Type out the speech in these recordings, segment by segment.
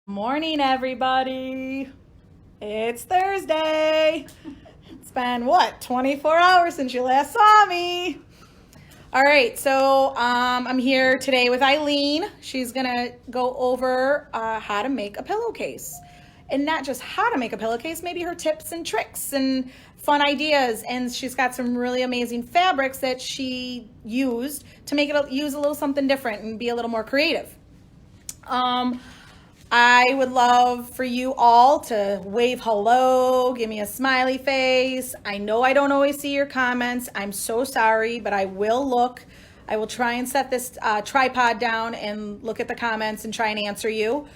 Morning, everybody. It's Thursday. It's been, 24 hours since you last saw me. All right, so I'm here today with Eileen. She's going to go over how to make a pillowcase. And not just how to make a pillowcase, maybe her tips and tricks and fun ideas. And she's got some really amazing fabrics that she used to make it use a little something different and be a little more creative. I would love for you all to wave hello, give me a smiley face. I know I don't always see your comments. I'm so sorry, but I will look. I will try and set this tripod down and look at the comments and try and answer you.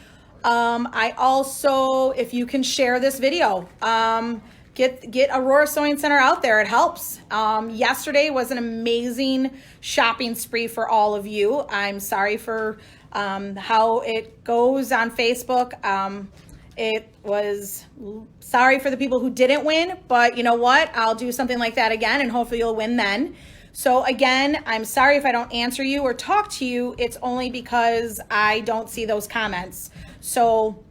I also, if you can share this video, get Aurora Sewing Center out there. It helps. Yesterday was an amazing shopping spree for all of you. I'm sorry for how it goes on Facebook. It was sorry for the people who didn't win, but you know what? I'll do something like that again and hopefully you'll win then. So again, I'm sorry if I don't answer you or talk to you. It's only because I don't see those comments. So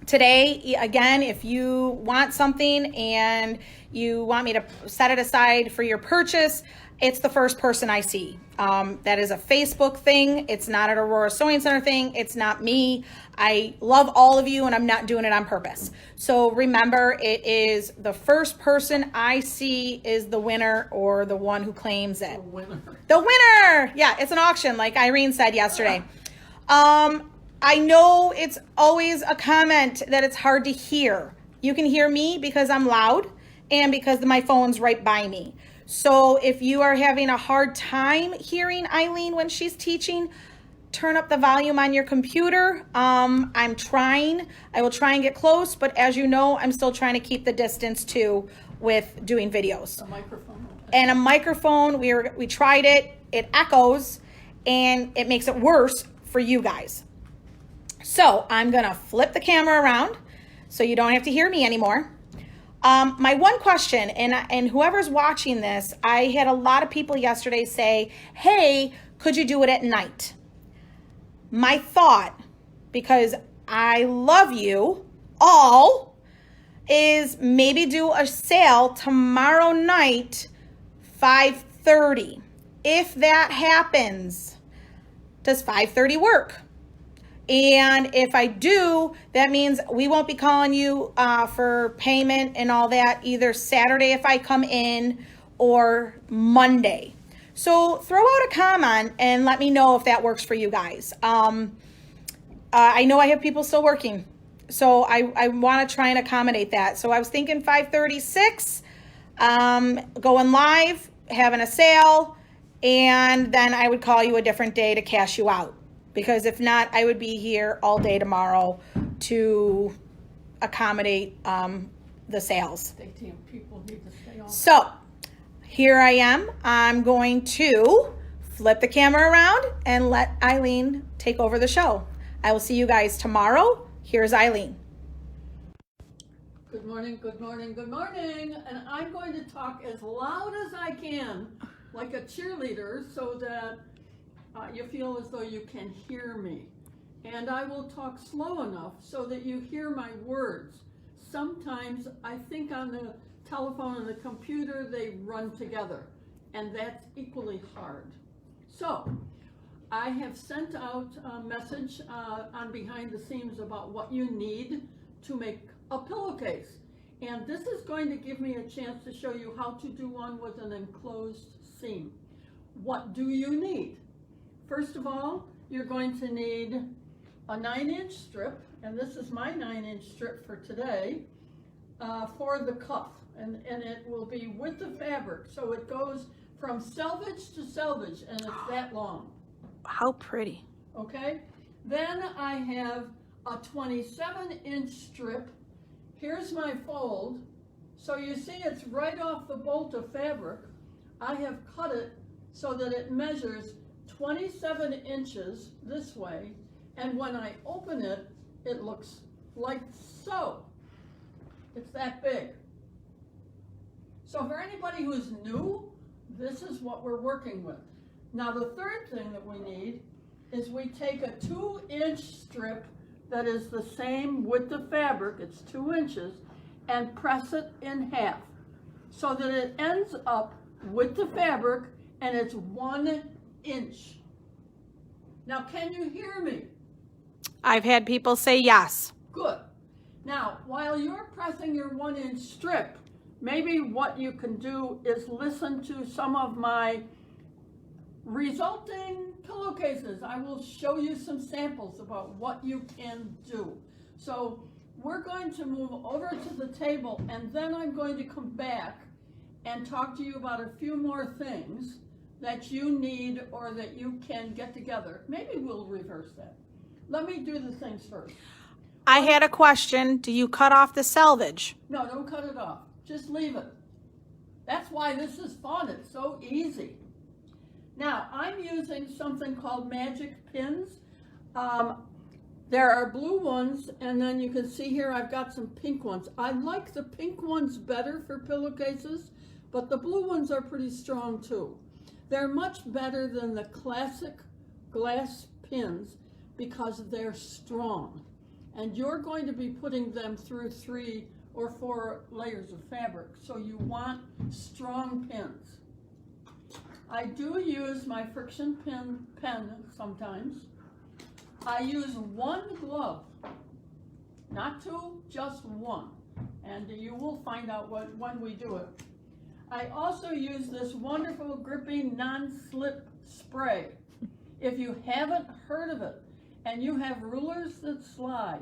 today, again, if you want something and you want me to set it aside for your purchase, it's the first person I see. That is a Facebook thing. It's not an Aurora Sewing Center thing. It's not me. I love all of you and I'm not doing it on purpose. So remember, it is the first person I see is the winner or the one who claims it. The winner. Yeah, it's an auction like Irene said yesterday. I know it's always a comment that it's hard to hear. You can hear me because I'm loud and because my phone's right by me. So if you are having a hard time hearing Eileen when she's teaching, turn up the volume on your computer. I'm trying. I will try and get close, but as you know, I'm still trying to keep the distance too with doing videos. A microphone. And a microphone, we tried it. It echoes and it makes it worse for you guys. So I'm gonna flip the camera around so you don't have to hear me anymore. My one question, and whoever's watching this, I had a lot of people yesterday say, hey, could you do it at night? My thought, because I love you all, is maybe do a sale tomorrow night, 5:30. If that happens, does 5:30 work? And if I do, that means we won't be calling you for payment and all that either Saturday if I come in or Monday. So throw out a comment and let me know if that works for you guys. I know I have people still working, so I want to try and accommodate that. So I was thinking 5:36, going live, having a sale, and then I would call you a different day to cash you out. Because if not, I would be here all day tomorrow to accommodate the sales. People need to stay on. So here I am. I'm going to flip the camera around and let Eileen take over the show. I will see you guys tomorrow. Here's Eileen. Good morning, good morning, good morning. And I'm going to talk as loud as I can, like a cheerleader, so that you feel as though you can hear me. And I will talk slow enough so that you hear my words. Sometimes I think on the telephone and the computer they run together, and that's equally hard. So I have sent out a message on behind the scenes about what you need to make a pillowcase. And this is going to give me a chance to show you how to do one with an enclosed seam. What do you need? First of all, you're going to need a 9-inch strip, and this is my 9-inch strip for today, for the cuff, and it will be with the fabric, so it goes from selvage to selvage, and it's that long. How pretty. Okay, then I have a 27-inch strip. Here's my fold, so you see it's right off the bolt of fabric. I have cut it so that it measures 27 inches this way, and when I open it, it looks like so. It's that big. So for anybody who's new, this is what we're working with. Now the third thing that we need is we take a 2-inch strip that is the same width of fabric, it's 2 inches, and press it in half so that it ends up with the fabric and it's 1 inch. Now, can you hear me? I've had people say yes. Good. Now, while you're pressing your 1 inch strip, maybe what you can do is listen to some of my resulting pillowcases. I will show you some samples about what you can do. So we're going to move over to the table, and then I'm going to come back and talk to you about a few more things that you need or that you can get together. Maybe we'll reverse that. Let me do the things first. I had a question. Do you cut off the selvage? No, don't cut it off. Just leave it. That's why this is fun. It's so easy. Now, I'm using something called magic pins. There are blue ones, and then you can see here I've got some pink ones. I like the pink ones better for pillowcases, but the blue ones are pretty strong too. They're much better than the classic glass pins because they're strong. And you're going to be putting them through 3 or 4 layers of fabric, so you want strong pins. I do use my friction pen sometimes. I use 1 glove, not 2, just 1, and you will find out when we do it. I also use this wonderful gripping non-slip spray. If you haven't heard of it and you have rulers that slide,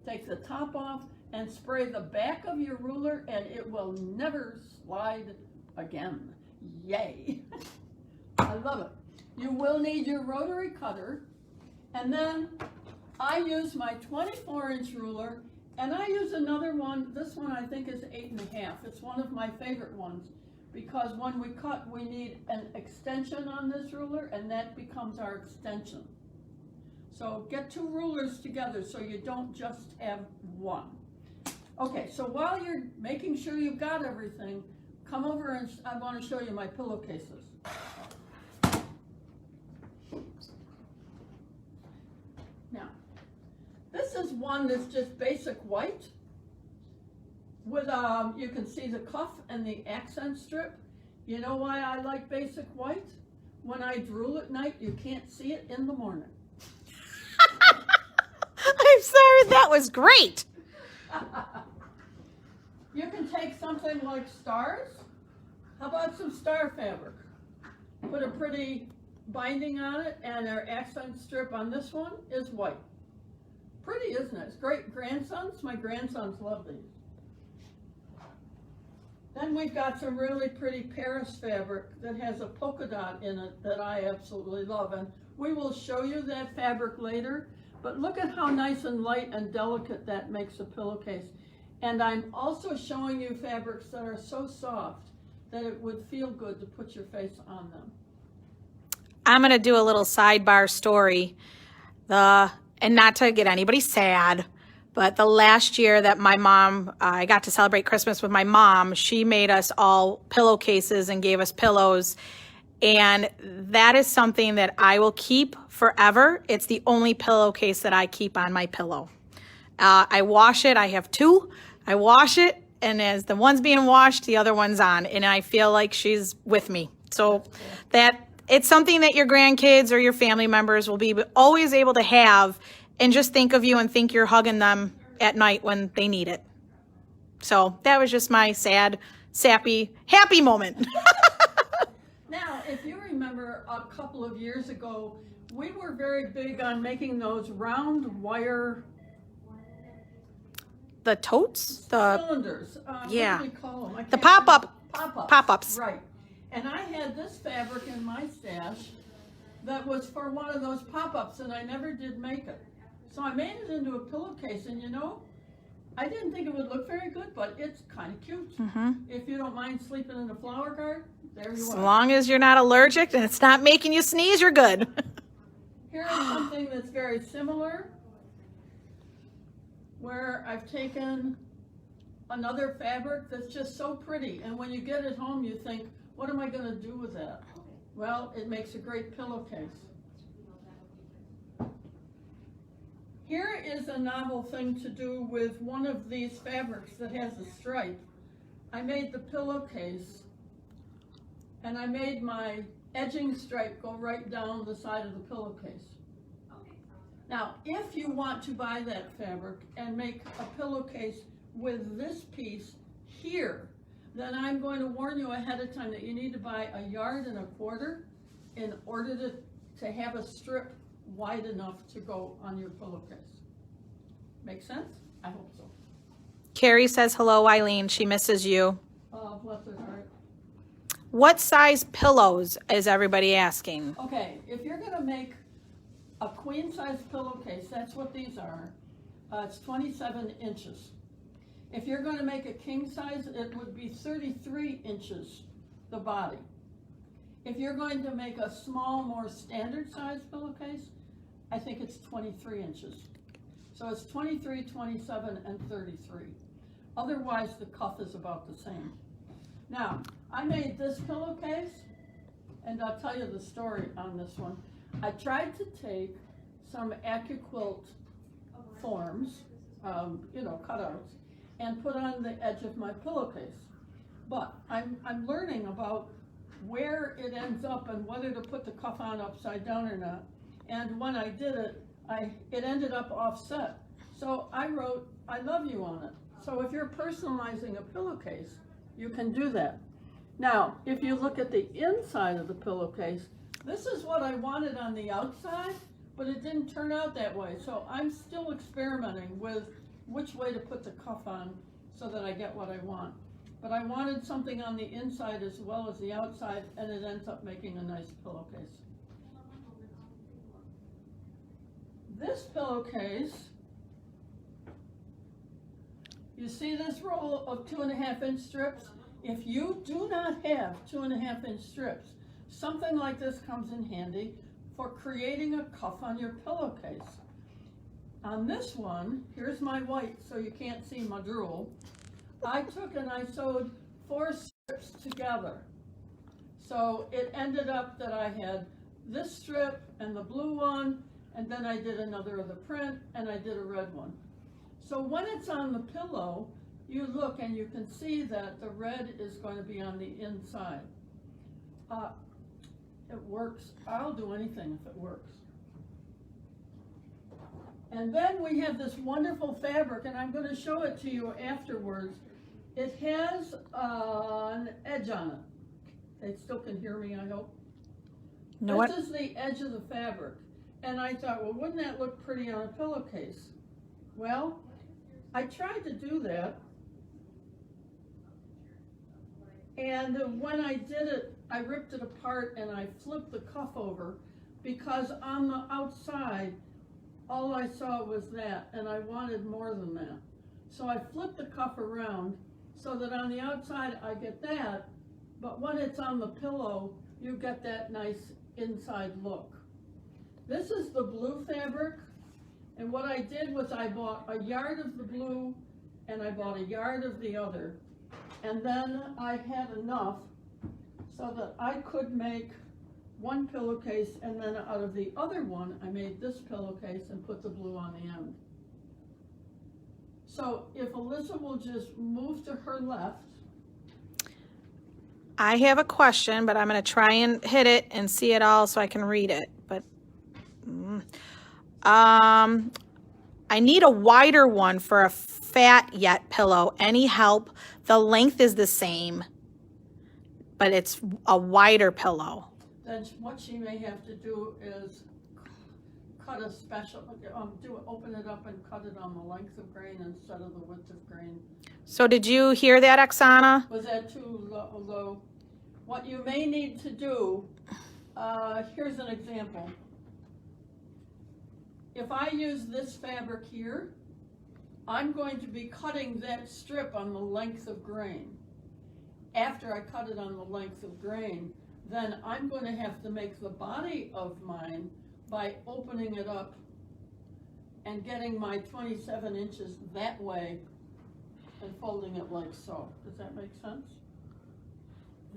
take the top off and spray the back of your ruler and it will never slide again. Yay! I love it. You will need your rotary cutter, and then I use my 24-inch ruler, and I use another one. This one I think is 8.5. It's one of my favorite ones because when we cut, we need an extension on this ruler, and that becomes our extension. So get 2 rulers together so you don't just have 1. Okay, so while you're making sure you've got everything, come over and I want to show you my pillowcases. Now, this is one that's just basic white with, you can see the cuff and the accent strip. You know why I like basic white? When I drool at night, you can't see it in the morning. I'm sorry, that was great. You can take something like stars. How about some star fabric? Put a pretty binding on it, and our accent strip on this one is white. Pretty, isn't it? It's great. Grandsons, my grandsons love these. Then we've got some really pretty Paris fabric that has a polka dot in it that I absolutely love, and we will show you that fabric later. But look at how nice and light and delicate that makes a pillowcase. And I'm also showing you fabrics that are so soft that it would feel good to put your face on them. I'm going to do a little sidebar story. And not to get anybody sad, but the last year that my mom, I got to celebrate Christmas with my mom, she made us all pillowcases and gave us pillows. And that is something that I will keep forever. It's the only pillowcase that I keep on my pillow. I wash it. I have 2. I wash it, and as the one's being washed, the other one's on, and I feel like she's with me. So that it's something that your grandkids or your family members will be always able to have and just think of you and think you're hugging them at night when they need it. So that was just my sad, sappy, happy moment. Now, if you remember a couple of years ago, we were very big on making those round wire The totes? cylinders. Yeah. What do we call them? The pop-up. Pop-ups. Pop-ups. Right. And I had this fabric in my stash that was for one of those pop-ups, and I never did make it. So I made it into a pillowcase, and you know, I didn't think it would look very good, but it's kind of cute. Mm-hmm. If you don't mind sleeping in a flower garden, there you As are. long as you're not allergic and it's not making you sneeze, you're good. Here is something that's very similar, where I've taken another fabric that's just so pretty, and when you get it home, you think, what am I going to do with that? Well, it makes a great pillowcase. Here is a novel thing to do with one of these fabrics that has a stripe. I made the pillowcase, and I made my edging stripe go right down the side of the pillowcase. Now, if you want to buy that fabric and make a pillowcase with this piece here, then I'm going to warn you ahead of time that you need to buy 1.25 yards in order to have a strip wide enough to go on your pillowcase. Make sense? I hope so. Carrie says, hello, Eileen. She misses you. Oh, bless her heart. What size pillows is everybody asking? Okay, if you're gonna make a queen size pillowcase, that's what these are. It's 27 inches. If you're gonna make a king size, it would be 33 inches, the body. If you're going to make a small, more standard size pillowcase, I think it's 23 inches. So it's 23, 27, and 33. Otherwise, the cuff is about the same. Now, I made this pillowcase, and I'll tell you the story on this one. I tried to take some Appliqu forms, cutouts, and put on the edge of my pillowcase. But I'm learning about where it ends up and whether to put the cuff on upside down or not. And when I did it, it ended up offset. So I wrote, I love you on it. So if you're personalizing a pillowcase, you can do that. Now, if you look at the inside of the pillowcase, this is what I wanted on the outside, but it didn't turn out that way. So I'm still experimenting with which way to put the cuff on so that I get what I want. But I wanted something on the inside as well as the outside, and it ends up making a nice pillowcase. This pillowcase, you see this roll of 2.5-inch strips? If you do not have 2.5-inch strips, something like this comes in handy for creating a cuff on your pillowcase. On this one, here's my white so you can't see my drool. I took and I sewed 4 strips together. So it ended up that I had this strip and the blue one, and then I did another of the print, and I did a red one. So when it's on the pillow, you look and you can see that the red is going to be on the inside. It works. I'll do anything if it works. And then we have this wonderful fabric, and I'm going to show it to you afterwards. It has an edge on it. They still can hear me, I hope. No, this is the edge of the fabric. And I thought, well, wouldn't that look pretty on a pillowcase? Well, I tried to do that. And when I did it, I ripped it apart and I flipped the cuff over because on the outside, all I saw was that, and I wanted more than that. So I flipped the cuff around so that on the outside I get that, but when it's on the pillow, you get that nice inside look. This is the blue fabric, and what I did was I bought 1 yard of the blue and I bought 1 yard of the other, and then I had enough so that I could make one pillowcase, and then out of the other one I made this pillowcase and put the blue on the end. So if Alyssa will just move to her left. I have a question, but I'm going to try and hit it and see it all so I can read it. But I need a wider one for a fat yet pillow. Any help? The length is the same, but it's a wider pillow. Then what she may have to do is cut a special, open it up and cut it on the length of grain instead of the width of grain. So did you hear that, Oksana? Was that too low? What you may need to do, here's an example. If I use this fabric here, I'm going to be cutting that strip on the length of grain. After I cut it on the length of grain, then I'm going to have to make the body of mine by opening it up and getting my 27 inches that way and folding it like so. Does that make sense?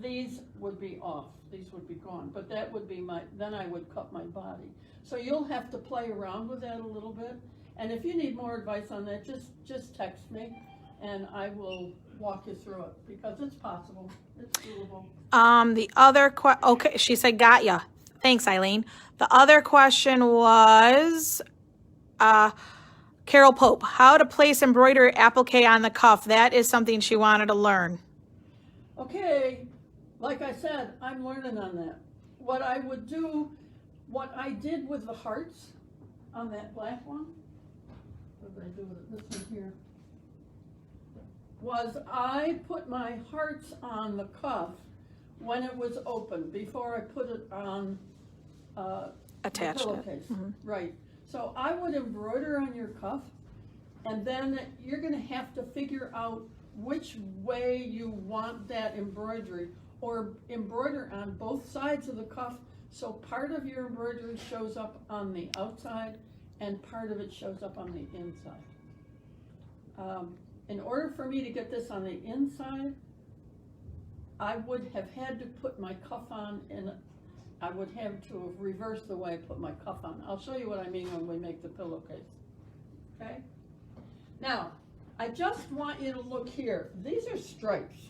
These would be off, these would be gone, but that would be then I would cut my body. So you'll have to play around with that a little bit, And if you need more advice on that, just text me and I will walk you through it because it's possible. It's doable. The other okay, she said, got ya. Thanks, Eileen. The other question was, Carol Pope, how to place embroidery applique on the cuff. That is something she wanted to learn. Okay, like I said, I'm learning on that. What I would do, what I did with the hearts on that black one, what did I do with this one here? Was I put my hearts on the cuff when it was open, before I put it on Attached the it. pillowcase. Right. So I would embroider on your cuff, and then you're gonna have to figure out which way you want that embroidery, or embroider on both sides of the cuff, so part of your embroidery shows up on the outside and part of it shows up on the inside. In order for me to get this on the inside, I would have had to put my cuff on, and I would have to have reversed the way I put my cuff on. I'll show you what I mean when we make the pillowcase. Okay? Now, I just want you to look here. These are stripes.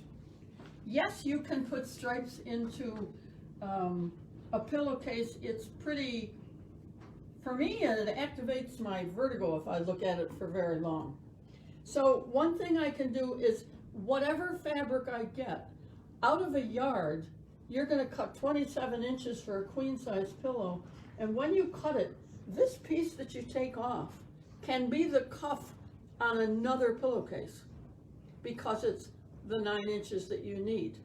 Yes, you can put stripes into a pillowcase. It's pretty, for me, it activates my vertigo if I look at it for very long. So one thing I can do is, whatever fabric I get, out of a yard, you're gonna cut 27 inches for a queen size pillow, and when you cut it, this piece that you take off can be the cuff on another pillowcase, because it's the 9 inches that you need.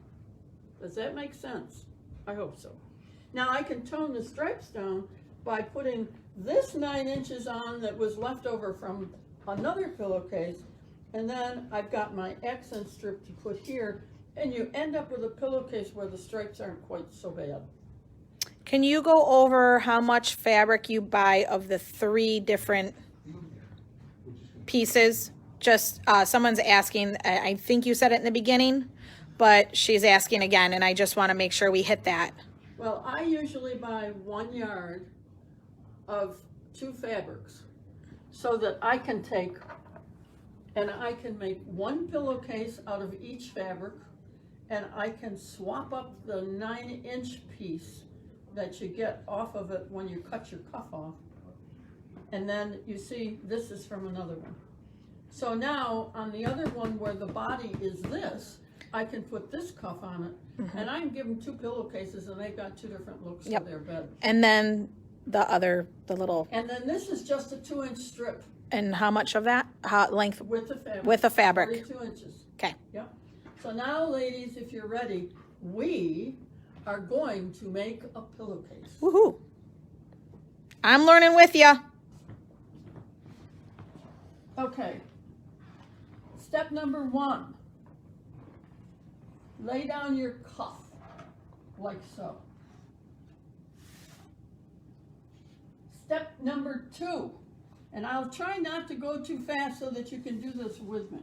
Does that make sense? I hope so. Now I can tone the stripes down by putting this 9 inches on that was left over from another pillowcase, and then I've got my accent strip to put here, and you end up with a pillowcase where the stripes aren't quite so bad. Can you go over how much fabric you buy of the 3 different pieces? Just someone's asking, I think you said it in the beginning, but she's asking again, and I just want to make sure we hit that. Well, I usually buy 1 yard of 2 fabrics so that I can take and I can make 1 pillowcase out of each fabric, and I can swap up the 9-inch piece that you get off of it when you cut your cuff off. And then you see this is from another one. So now on the other one where the body is this, I can put this cuff on it, and I can give them 2 pillowcases, and they've got 2 different looks for their bed. And then the little. And then this is just a 2-inch strip. And how much of that? How length? With the fabric. With the fabric. 42 inches. Okay. Yep. So now, ladies, if you're ready, we are going to make a pillowcase. Woohoo! I'm learning with you. Okay. Step number 1. Lay down your cuff, like so. Step number 2, and I'll try not to go too fast so that you can do this with me.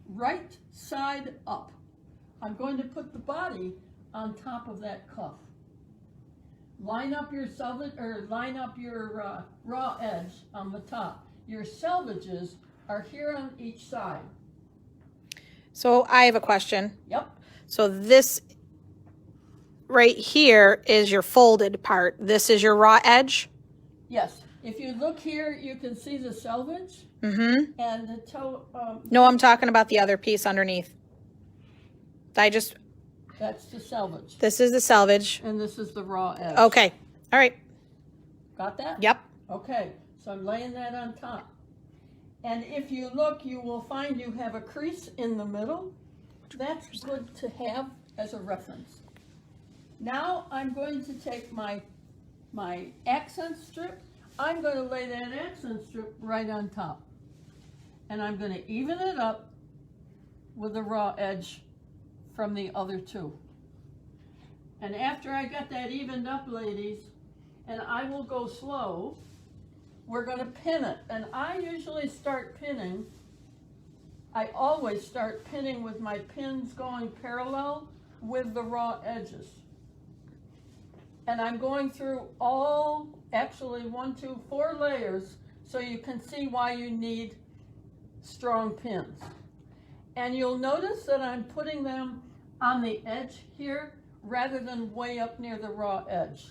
Right side up. I'm going to put the body on top of that cuff. Line up your selvage, or line up your raw edge on the top. Your selvages are here on each side. So I have a question. Yep. So this right here is your folded part. This is your raw edge? Yes. If you look here, you can see the selvage. Mm-hmm. And the toe. No, I'm talking about the other piece underneath. That's the selvage. This is the selvage. And this is the raw edge. Okay. All right. Got that? Yep. Okay. So I'm laying that on top. And if you look, you will find you have a crease in the middle. That's good to have as a reference. Now I'm going to take my accent strip. I'm going to lay that accent strip right on top. And I'm going to even it up with the raw edge from the other 2. And after I get that evened up, ladies, and I will go slow, we're going to pin it. And I usually start pinning. I always start pinning with my pins going parallel with the raw edges. And I'm going through all, actually 1, 2, 4 layers so you can see why you need strong pins. And you'll notice that I'm putting them on the edge here rather than way up near the raw edge.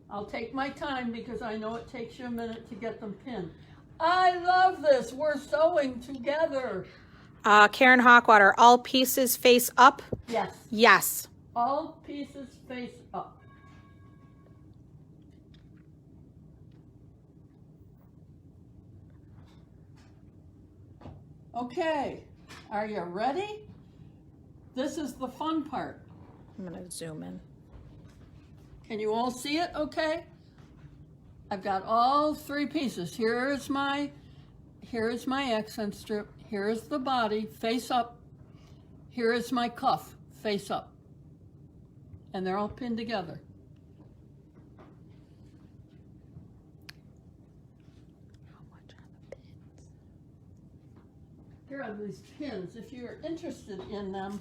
I'll take my time because I know it takes you a minute to get them pinned. I love this. We're sewing together. Karen Hawkwater, all pieces face up? Yes. Yes. All pieces face up. Okay, are you ready? This is the fun part. I'm going to zoom in. Can you all see it okay? I've got all three pieces. Here is my accent strip. Here is the body, face up. Here is my cuff, face up. And they're all pinned together. Here are these pins. If you're interested in them,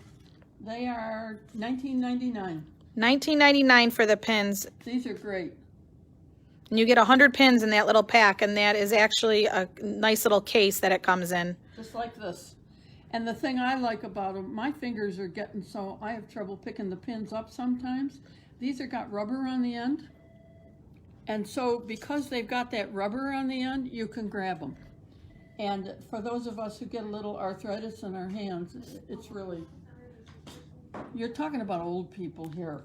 they are $19.99. $19.99 for the pins. These are great. And you get 100 pins in that little pack, and that is actually a nice little case that it comes in. Just like this. And the thing I like about them, my fingers are getting so, I have trouble picking the pins up sometimes. These are got rubber on the end. And so because they've got that rubber on the end, you can grab them. And for those of us who get a little arthritis in our hands, it's really, you're talking about old people here.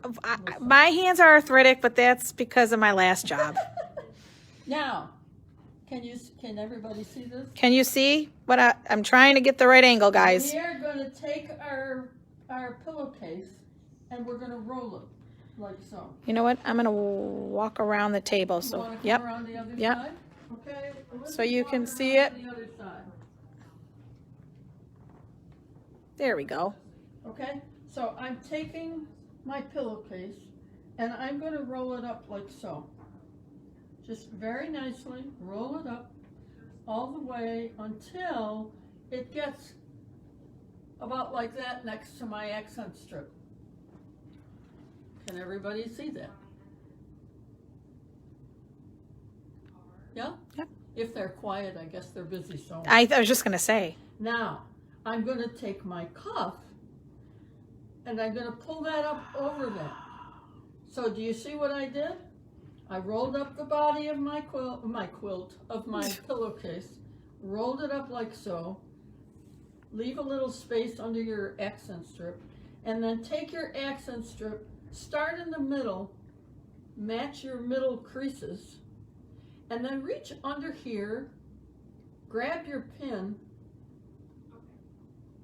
My hands are arthritic, but that's because of my last job. Now, can everybody see this? Can you see? What I'm trying to get the right angle, guys. We are going to take our pillowcase and we're going to roll it like so. You know what? I'm going to walk around the table. You So, want to come yep. around the other Yep. side? Okay. So you can see it. The other side. There we go. Okay. So I'm taking my pillowcase and I'm going to roll it up like so. Just very nicely roll it up all the way until it gets about like that next to my accent strip. Can everybody see that? Yeah? Yep. If they're quiet, I guess they're busy sewing. I was just going to say. Now, I'm going to take my cuff and I'm going to pull that up over that. So do you see what I did? I rolled up the body of my pillowcase, rolled it up like so, leave a little space under your accent strip, and then take your accent strip, start in the middle, match your middle creases, and then reach under here, grab your pin,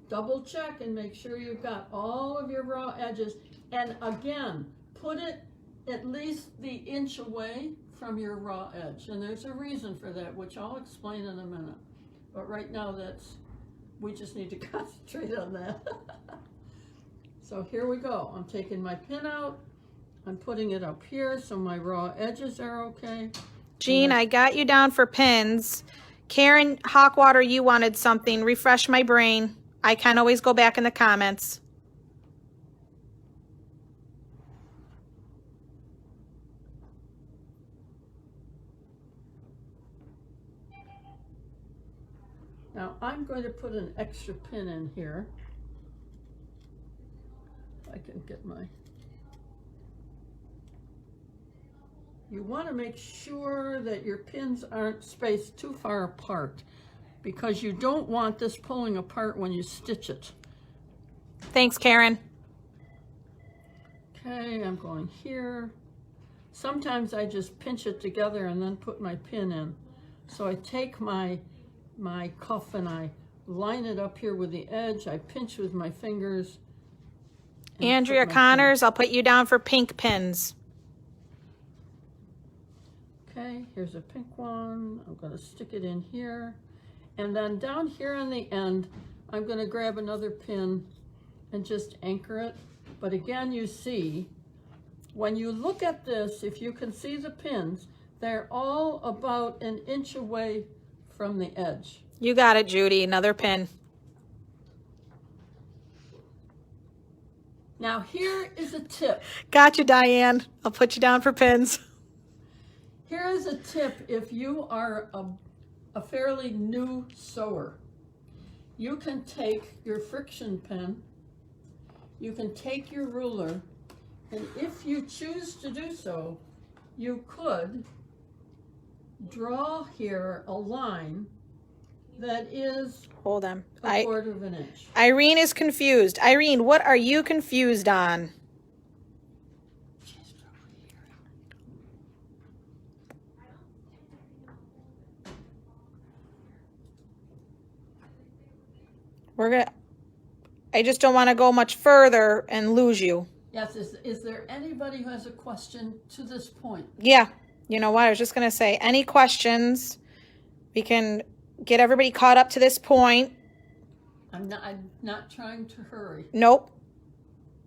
double check and make sure you've got all of your raw edges, and again, put it at least the inch away from your raw edge. And there's a reason for that, which I'll explain in a minute. But right now we just need to concentrate on that. So here we go. I'm taking my pin out. I'm putting it up here so my raw edges are okay. Jean, I got you down for pins. Karen Hawkwater, you wanted something. Refresh my brain. I can always go back in the comments. Now I'm going to put an extra pin in here. If I can get my... You want to make sure that your pins aren't spaced too far apart because you don't want this pulling apart when you stitch it. Thanks, Karen. Okay, I'm going here. Sometimes I just pinch it together and then put my pin in. So I take my cuff and I line it up here with the edge. I pinch with my fingers. Andrea Connors, I'll put you down for pink pins. Okay, here's a pink one. I'm going to stick it in here. And then down here on the end, I'm going to grab another pin and just anchor it. But again, you see, when you look at this, if you can see the pins, they're all about an inch away from the edge. You got it, Judy. Another pin. Now here is a tip. Got you, Diane. I'll put you down for pins. Here is a tip if you are a fairly new sewer. You can take your friction pen, you can take your ruler, and if you choose to do so, you could draw here a line that is Hold on. a quarter of an inch. Irene is confused. Irene, what are you confused on? I just don't want to go much further and lose you. Yes, is there anybody who has a question to this point? Yeah, you know what? I was just going to say, any questions? We can get everybody caught up to this point. I'm not trying to hurry. Nope.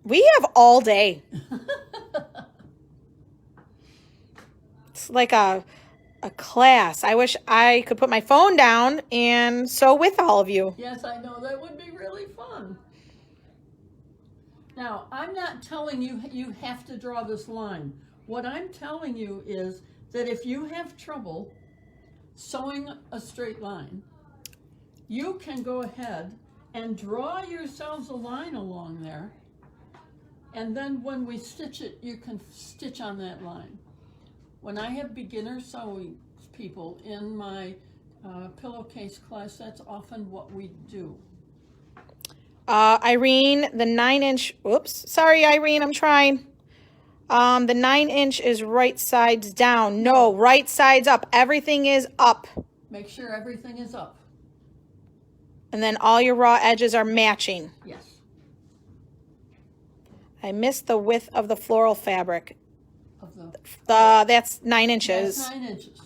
We have all day. It's like a class. I wish I could put my phone down and sew with all of you. Yes, I know. That would be really fun. Now, I'm not telling you you have to draw this line. What I'm telling you is that if you have trouble sewing a straight line, you can go ahead and draw yourselves a line along there. And then when we stitch it, you can stitch on that line. When I have beginner sewing people in my pillowcase class, that's often what we do. Irene, the 9-inch, whoops, sorry, Irene, I'm trying. The 9-inch is right sides down. No, right sides up. Everything is up. Make sure everything is up. And then all your raw edges are matching. Yes. I missed the width of the floral fabric. Of the That's 9 inches. That's 9 inches.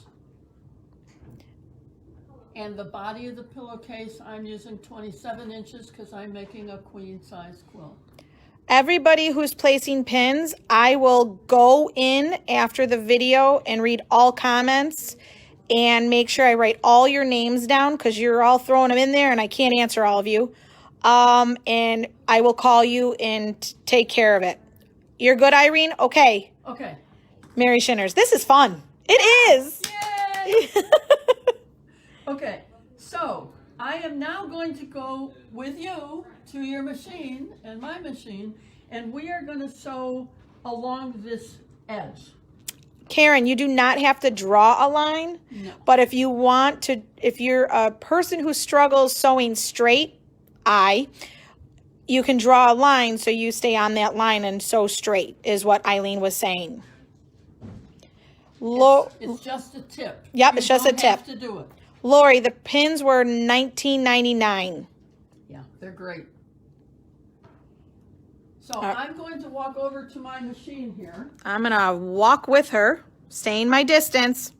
And the body of the pillowcase, I'm using 27 inches because I'm making a queen size quilt. Everybody who's placing pins, I will go in after the video and read all comments and make sure I write all your names down because you're all throwing them in there and I can't answer all of you. And I will call you and take care of it. You're good, Irene? Okay. Okay. Mary Shinners, this is fun. It is. Yay! Okay, so I am now going to go with you to your machine and my machine, and we are going to sew along this edge. Karen, you do not have to draw a line, No. but if you want to, if you're a person who struggles sewing straight, you can draw a line so you stay on that line and sew straight, is what Eileen was saying. It's just a tip. Yep, it's just a tip. You don't have to do it. Lori, the pins were $19.99. Yeah, they're great. So I'm going to walk over to my machine here. I'm going to walk with her, staying my distance.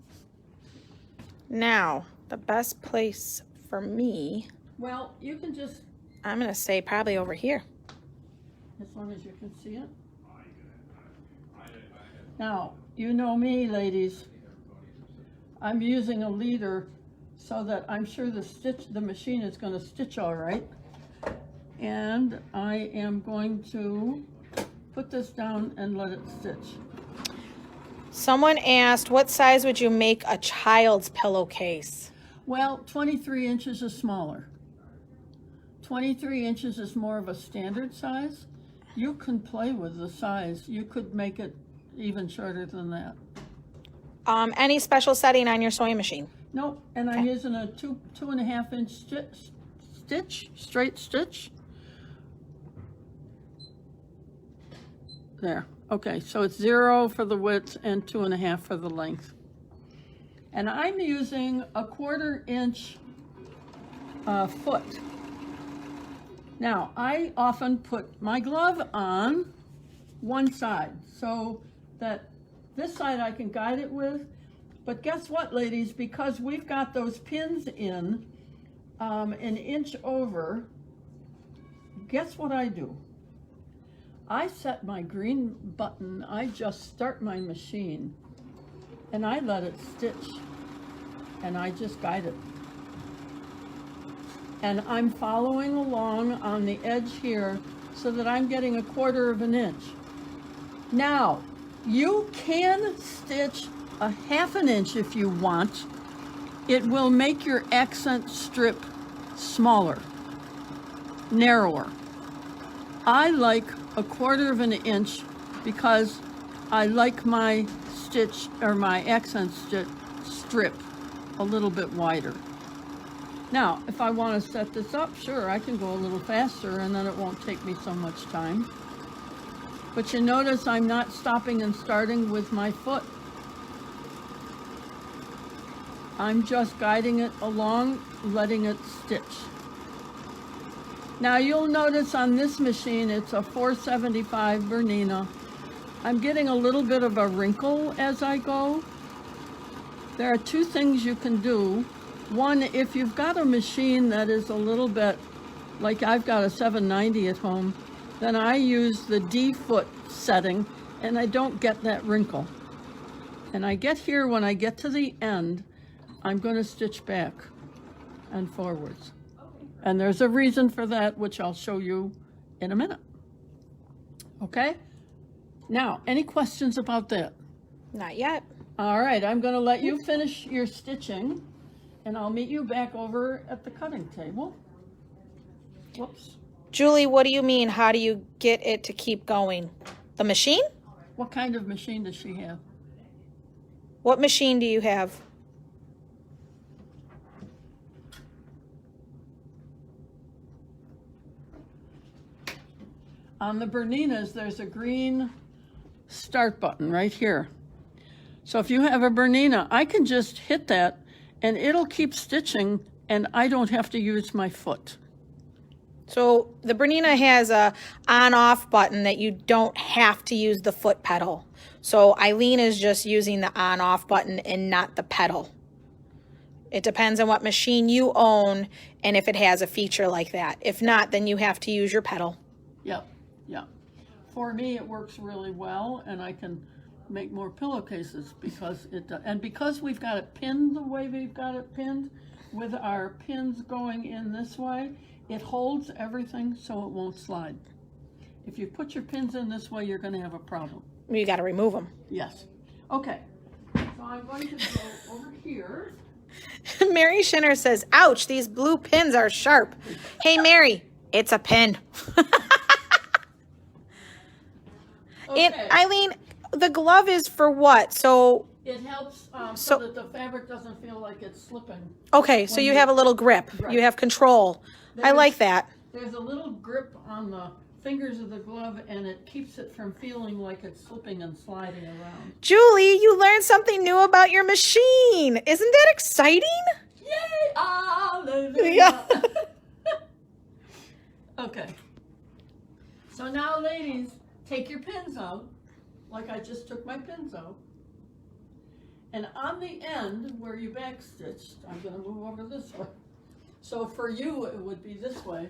Now, the best place for me, Well, you can just, I'm going to stay probably over here. as long as you can see it. Now, you know me, ladies. I'm using a leader so that I'm sure the machine is going to stitch all right. And I am going to put this down and let it stitch. Someone asked, what size would you make a child's pillowcase? Well, 23 inches is smaller. 23 inches is more of a standard size. You can play with the size. You could make it even shorter than that. Any special setting on your sewing machine? Nope, and I'm using a 2.5 inch stitch, straight stitch. There, okay, so it's 0 for the width and 2.5 for the length. And I'm using a 1/4 inch foot. Now, I often put my glove on one side so that this side I can guide it with. But guess what, ladies? Because we've got those pins in an inch over, guess what I do? I set my green button, I just start my machine, and I let it stitch, and I just guide it. And I'm following along on the edge here so that I'm getting 1/4 of an inch. Now, you can stitch a 1/2 inch if you want. It will make your accent strip smaller, narrower. I like 1/4 of an inch because I like my stitch or my accent strip a little bit wider. Now, if I want to set this up, sure, I can go a little faster and then it won't take me so much time. But you notice I'm not stopping and starting with my foot. I'm just guiding it along, letting it stitch. Now you'll notice on this machine, it's a 475 Bernina. I'm getting a little bit of a wrinkle as I go. There are 2 things you can do. One, if you've got a machine that is a little bit, like I've got a 790 at home, then I use the D foot setting and I don't get that wrinkle. And I get here, when I get to the end, I'm going to stitch back and forwards. And there's a reason for that, which I'll show you in a minute. Okay? Now, any questions about that? Not yet. All right, I'm going to let you finish your stitching, and I'll meet you back over at the cutting table. Whoops. Julie, what do you mean? How do you get it to keep going? The machine? What kind of machine does she have? What machine do you have? On the Berninas, there's a green start button right here. So if you have a Bernina, I can just hit that and it'll keep stitching and I don't have to use my foot. So the Bernina has a on-off button that you don't have to use the foot pedal. So Eileen is just using the on-off button and not the pedal. It depends on what machine you own and if it has a feature like that. If not, then you have to use your pedal. Yep, yep. For me, it works really well, and I can make more pillowcases because because we've got it pinned the way we've got it pinned, with our pins going in this way, it holds everything so it won't slide. If you put your pins in this way, you're going to have a problem. You got to remove them. Yes. Okay. So I'm going to go over here. Mary Schinner says, ouch, these blue pins are sharp. Hey, Mary, it's a pin. Okay. And Eileen, the glove is for what? So, It helps so that the fabric doesn't feel like it's slipping. okay, so you have a little grip. Right. You have control. I like that. There's a little grip on the fingers of the glove, and it keeps it from feeling like it's slipping and sliding around. Julie, you learned something new about your machine. Isn't that exciting? Yay! Hallelujah! Okay. So now, ladies, take your pins out, like I just took my pins out. And on the end where you back stitched, I'm going to move over this way. So for you, it would be this way.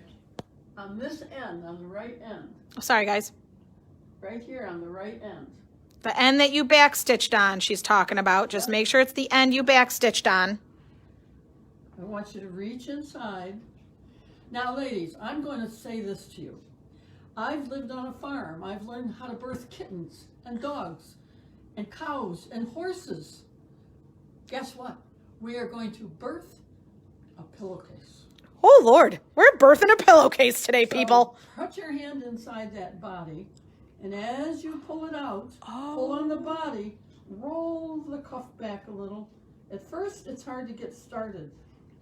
On this end, on the right end. Oh, sorry, guys. Right here on the right end. The end that you back stitched on, she's talking about. Just make sure it's the end you back stitched on. I want you to reach inside. Now, ladies, I'm going to say this to you. I've lived on a farm. I've learned how to birth kittens and dogs and cows and horses. Guess what? We are going to birth a pillowcase. Oh, Lord. We're birthing a pillowcase today, people. So put your hand inside that body, and as you pull it out, pull on the body, roll the cuff back a little. At first, it's hard to get started,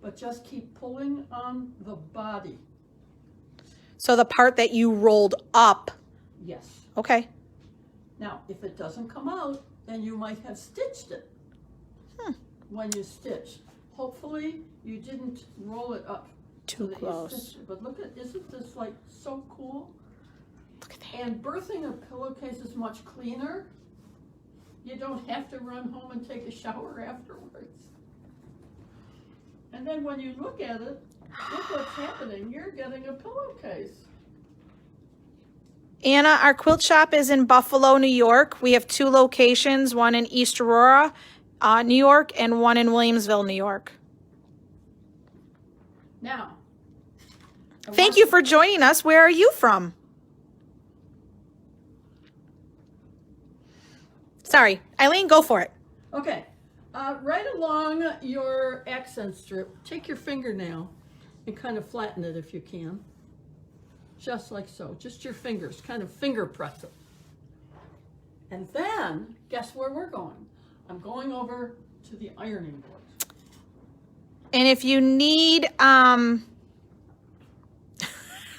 but just keep pulling on the body. So the part that you rolled up. Yes. Okay. Now, if it doesn't come out, then you might have stitched it when you stitched. Hopefully, you didn't roll it up Too close. But look at, isn't this like so cool? Look at that. And birthing a pillowcase is much cleaner. You don't have to run home and take a shower afterwards. And then when you look at it, look what's happening. You're getting a pillowcase. Anna, our quilt shop is in Buffalo, New York. We have 2 locations, one in East Aurora, New York, and one in Williamsville, New York. Now, Thank you for joining us. Where are you from? Sorry, Eileen, go for it. Okay, right along your accent strip, take your fingernail and kind of flatten it if you can. Just like so, just your fingers, kind of finger press it. And then, guess where we're going? I'm going over to the ironing board. And if you need,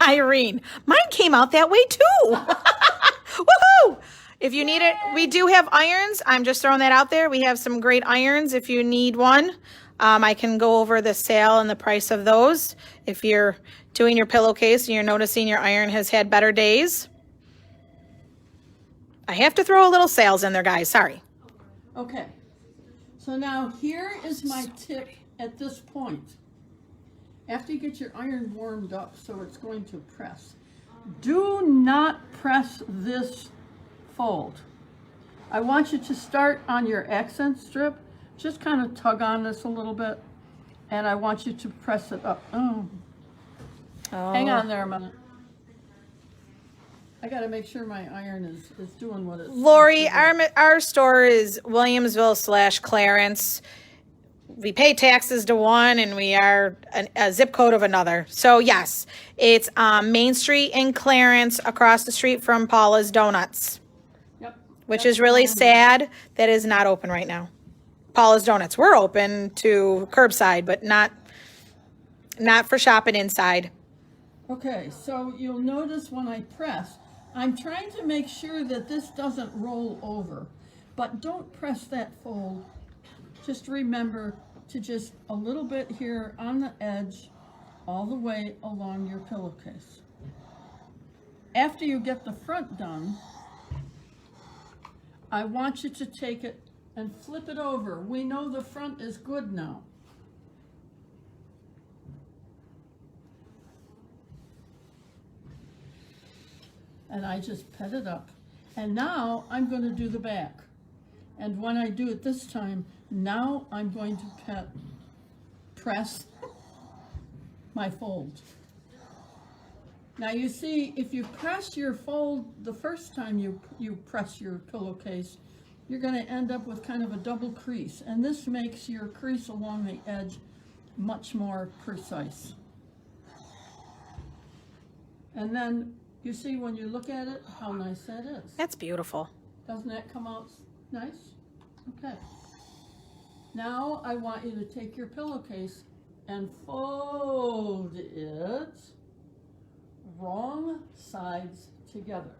Irene, mine came out that way too. Woohoo! If you need it, we do have irons. I'm just throwing that out there. We have some great irons if you need one. I can go over the sale and the price of those. If you're doing your pillowcase and you're noticing your iron has had better days. I have to throw a little sales in there, guys. Sorry. Okay, so now here is my tip at this point. After you get your iron warmed up so it's going to press, do not press this fold. I want you to start on your accent strip, just kind of tug on this a little bit, and I want you to press it up. Oh. Hang on there a minute. I got to make sure my iron is doing what it's Lori, supposed to do. our store is Williamsville/Clarence. We pay taxes to one and we are a zip code of another. So yes, it's Main Street in Clarence, across the street from Paula's Donuts, Yep. which That's is really fine. sad that is not open right now. Paula's Donuts, we're open to curbside, but not for shopping inside. Okay, so you'll notice when I press, I'm trying to make sure that this doesn't roll over, but don't press that fold. Just remember to just a little bit here on the edge, all the way along your pillowcase. After you get the front done, I want you to take it and flip it over. We know the front is good now. And I just pet it up. And now I'm going to do the back. And when I do it this time, now I'm going to press my fold. Now you see, if you press your fold the first time you press your pillowcase, you're going to end up with kind of a double crease. And this makes your crease along the edge much more precise. And then you see when you look at it, how nice that is. That's beautiful. Doesn't that come out nice? Okay. Now I want you to take your pillowcase and fold it wrong sides together.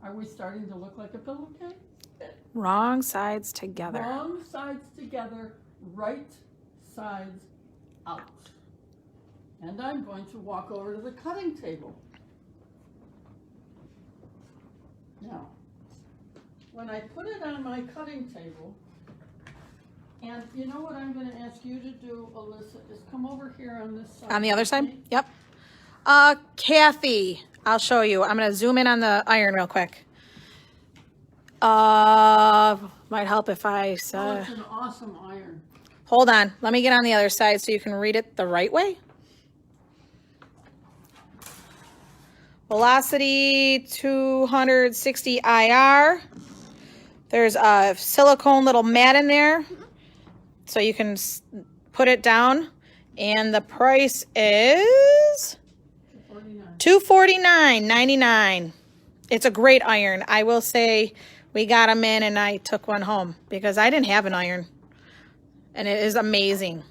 Are we starting to look like a pillowcase? Wrong sides together. Wrong sides together, right sides out. And I'm going to walk over to the cutting table. Now, when I put it on my cutting table, and you know what I'm going to ask you to do, Alyssa, is come over here on this side. On the other side? Okay? Yep. Kathy, I'll show you. I'm going to zoom in on the iron real quick. Might help if I Oh, saw. it's an awesome iron. Hold on. Let me get on the other side so you can read it the right way. Velocity 260 IR. There's a silicone little mat in there so you can put it down. And the price is $249.99. It's a great iron. I will say we got them in and I took one home because I didn't have an iron. And it is amazing.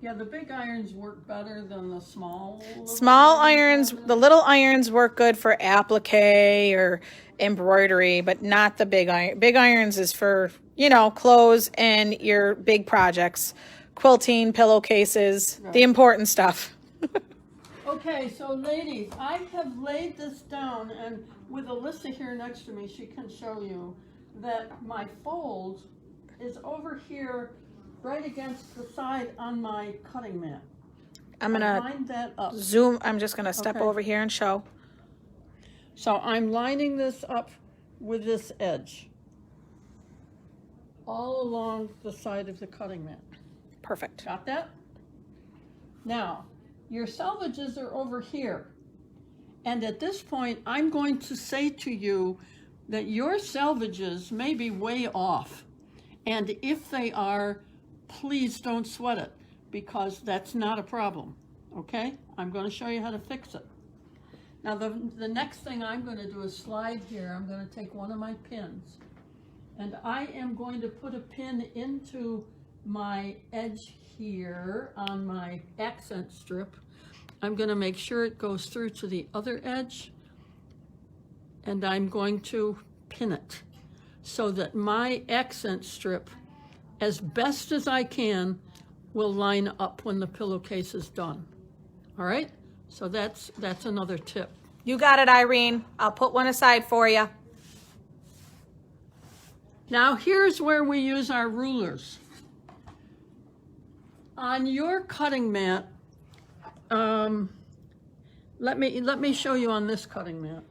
Yeah, the big irons work better than the small. Small irons, the little irons work good for applique or embroidery, but not the big iron. Big irons is for, you know, clothes and your big projects. Quilting, pillowcases, the important stuff. Okay, so ladies, I have laid this down, and with Alyssa here next to me, she can show you that my fold is over here right against the side on my cutting mat. I'm gonna line that up. zoom. I'm just gonna step Okay. over here and show. So I'm lining this up with this edge all along the side of the cutting mat. Perfect. Got that? Now, your selvages are over here. And at this point, I'm going to say to you, that your selvages may be way off. And if they are, please don't sweat it, because that's not a problem, okay? I'm going to show you how to fix it. Now the next thing I'm going to do is slide here. I'm going to take one of my pins, and I am going to put a pin into my edge here on my accent strip. I'm going to make sure it goes through to the other edge, and I'm going to pin it so that my accent strip, as best as I can, will line up when the pillowcase is done. All right? So that's another tip. You got it, Irene. I'll put one aside for you. Now here's where we use our rulers. On your cutting mat, let me show you on this cutting mat.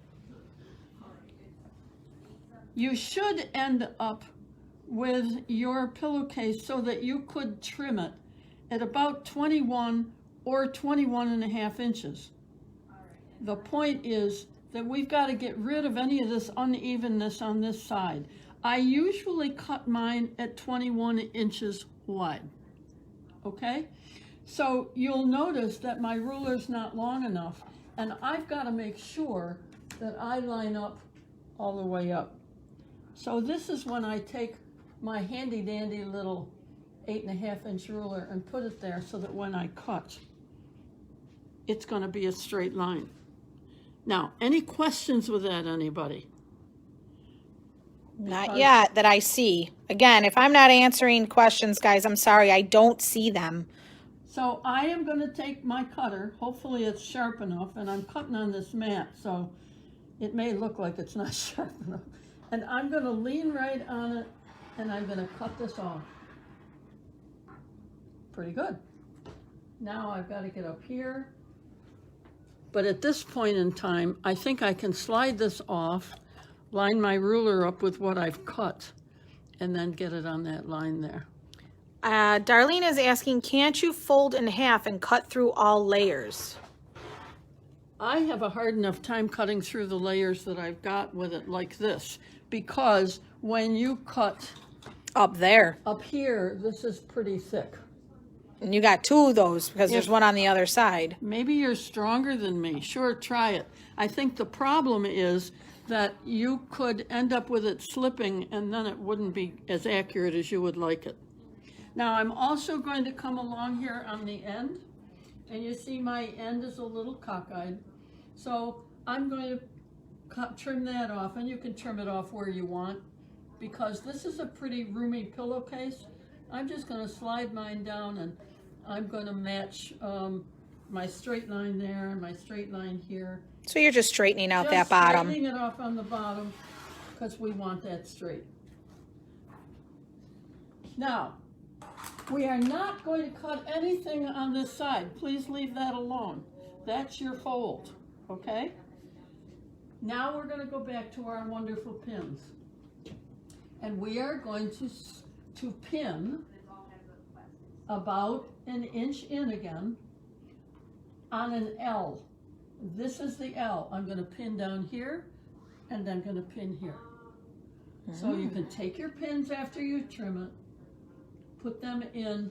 You should end up with your pillowcase so that you could trim it at about 21 or 21.5 inches. The point is that we've got to get rid of any of this unevenness on this side. I usually cut mine at 21 inches wide, okay? So you'll notice that my ruler's not long enough, and I've got to make sure that I line up all the way up. So this is when I take my handy dandy little 8.5 inch ruler and put it there so that when I cut, it's going to be a straight line. Now, any questions with that, anybody? Not yet that I see. Again, if I'm not answering questions, guys, I'm sorry, I don't see them. So I am going to take my cutter, hopefully it's sharp enough, and I'm cutting on this mat, so it may look like it's not sharp enough. And I'm going to lean right on it, and I'm going to cut this off. Pretty good. Now I've got to get up here. But at this point in time, I think I can slide this off, line my ruler up with what I've cut, and then get it on that line there. Darlene is asking, can't you fold in half and cut through all layers? I have a hard enough time cutting through the layers that I've got with it like this, because when you cut Up there. up here, this is pretty thick. And you got two of those because there's one on the other side. Maybe you're stronger than me. Sure, try it. I think the problem is that you could end up with it slipping, and then it wouldn't be as accurate as you would like it. Now I'm also going to come along here on the end, and you see my end is a little cockeyed. So I'm going to trim that off, and you can trim it off where you want, because this is a pretty roomy pillowcase. I'm just going to slide mine down, and I'm going to match my straight line there and my straight line here. So you're just straightening out that bottom. Straightening it off on the bottom because we want that straight. Now, we are not going to cut anything on this side. Please leave that alone. That's your fold, okay? Now we're going to go back to our wonderful pins. And we are going to pin about an inch in again on an L. This is the L. I'm going to pin down here, and I'm going to pin here. So you can take your pins after you trim it, put them in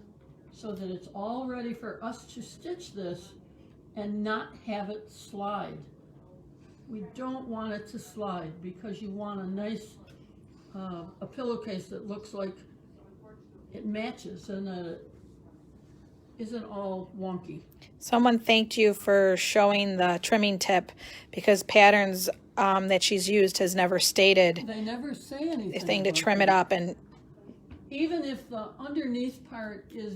so that it's all ready for us to stitch this and not have it slide. We don't want it to slide because you want a nice a pillowcase that looks like it matches and that it isn't all wonky. Someone thanked you for showing the trimming tip because Patterns that she's used has never stated They never say anything. a thing to about trim that. it up. And Even if the underneath part is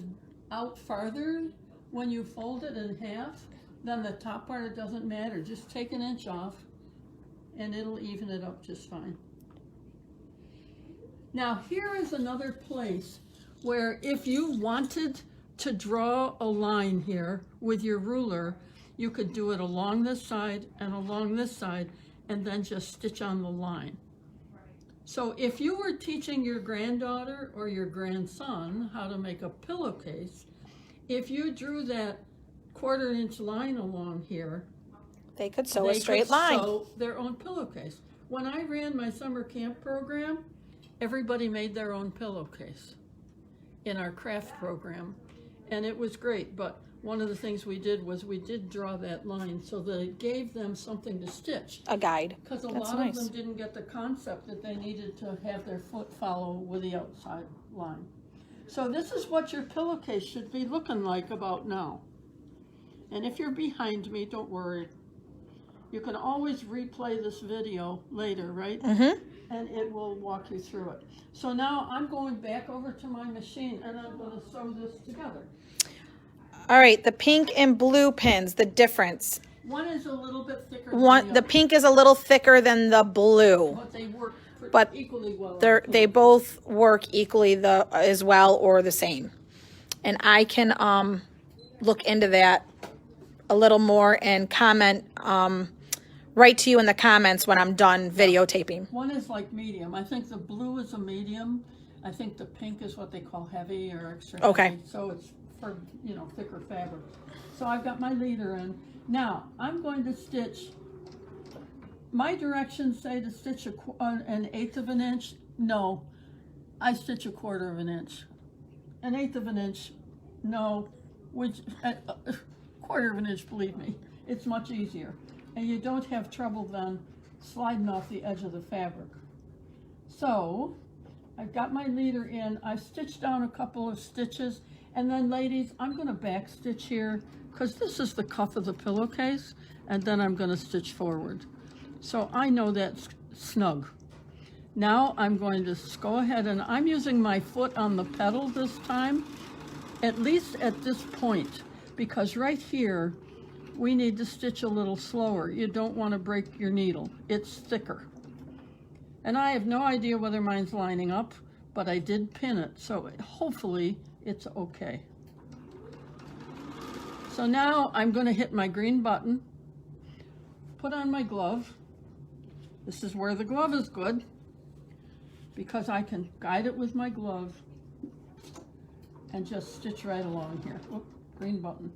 out farther, when you fold it in half, then the top part, it doesn't matter. Just take an inch off and it'll even it up just fine. Now here is another place where if you wanted to draw a line here with your ruler, you could do it along this side and along this side and then just stitch on the line. So if you were teaching your granddaughter or your grandson how to make a pillowcase, if you drew that 1/4 inch line along here, they could sew a they straight could line. sew their own pillowcase. When I ran my summer camp program, everybody made their own pillowcase in our craft program, and it was great. But one of the things we did was we did draw that line so that it gave them something to stitch. A guide. Because a That's lot nice. of them didn't get the concept that they needed to have their foot follow with the outside line. So this is what your pillowcase should be looking like about now. And if you're behind me, don't worry. You can always replay this video later, right? Mm-hmm. And it will walk you through it. So now I'm going back over to my machine and I'm going to sew this together. All right, the pink and blue pins, the difference. One is a little bit thicker than One, the other, pink is a little thicker than the blue, but they work but equally well. they both work equally as well or the same. And I can look into that a little more and comment, write to you in the comments when I'm done videotaping. One is like medium. I think the blue is a medium. I think the pink is what they call heavy or extra heavy. Okay. So it's for, you know, thicker fabric. So I've got my leader in. Now I'm going to stitch. My directions say to stitch an 1/8 of an inch. No, I stitch a 1/4 of an inch. An 1/8 of an inch. No, which 1/4 of an inch. Believe me, it's much easier, and you don't have trouble then sliding off the edge of the fabric. So I've got my leader in. I've stitched down a couple of stitches, and then ladies, I'm going to back stitch here because this is the cuff of the pillowcase, and then I'm going to stitch forward. So I know that's snug. Now I'm going to go ahead, and I'm using my foot on the pedal this time, at least at this point, because right here we need to stitch a little slower. You don't want to break your needle. It's thicker. And I have no idea whether mine's lining up, but I did pin it, so hopefully it's okay. So now I'm going to hit my green button, put on my glove. This is where the glove is good, because I can guide it with my glove and just stitch right along here. Oop, green button.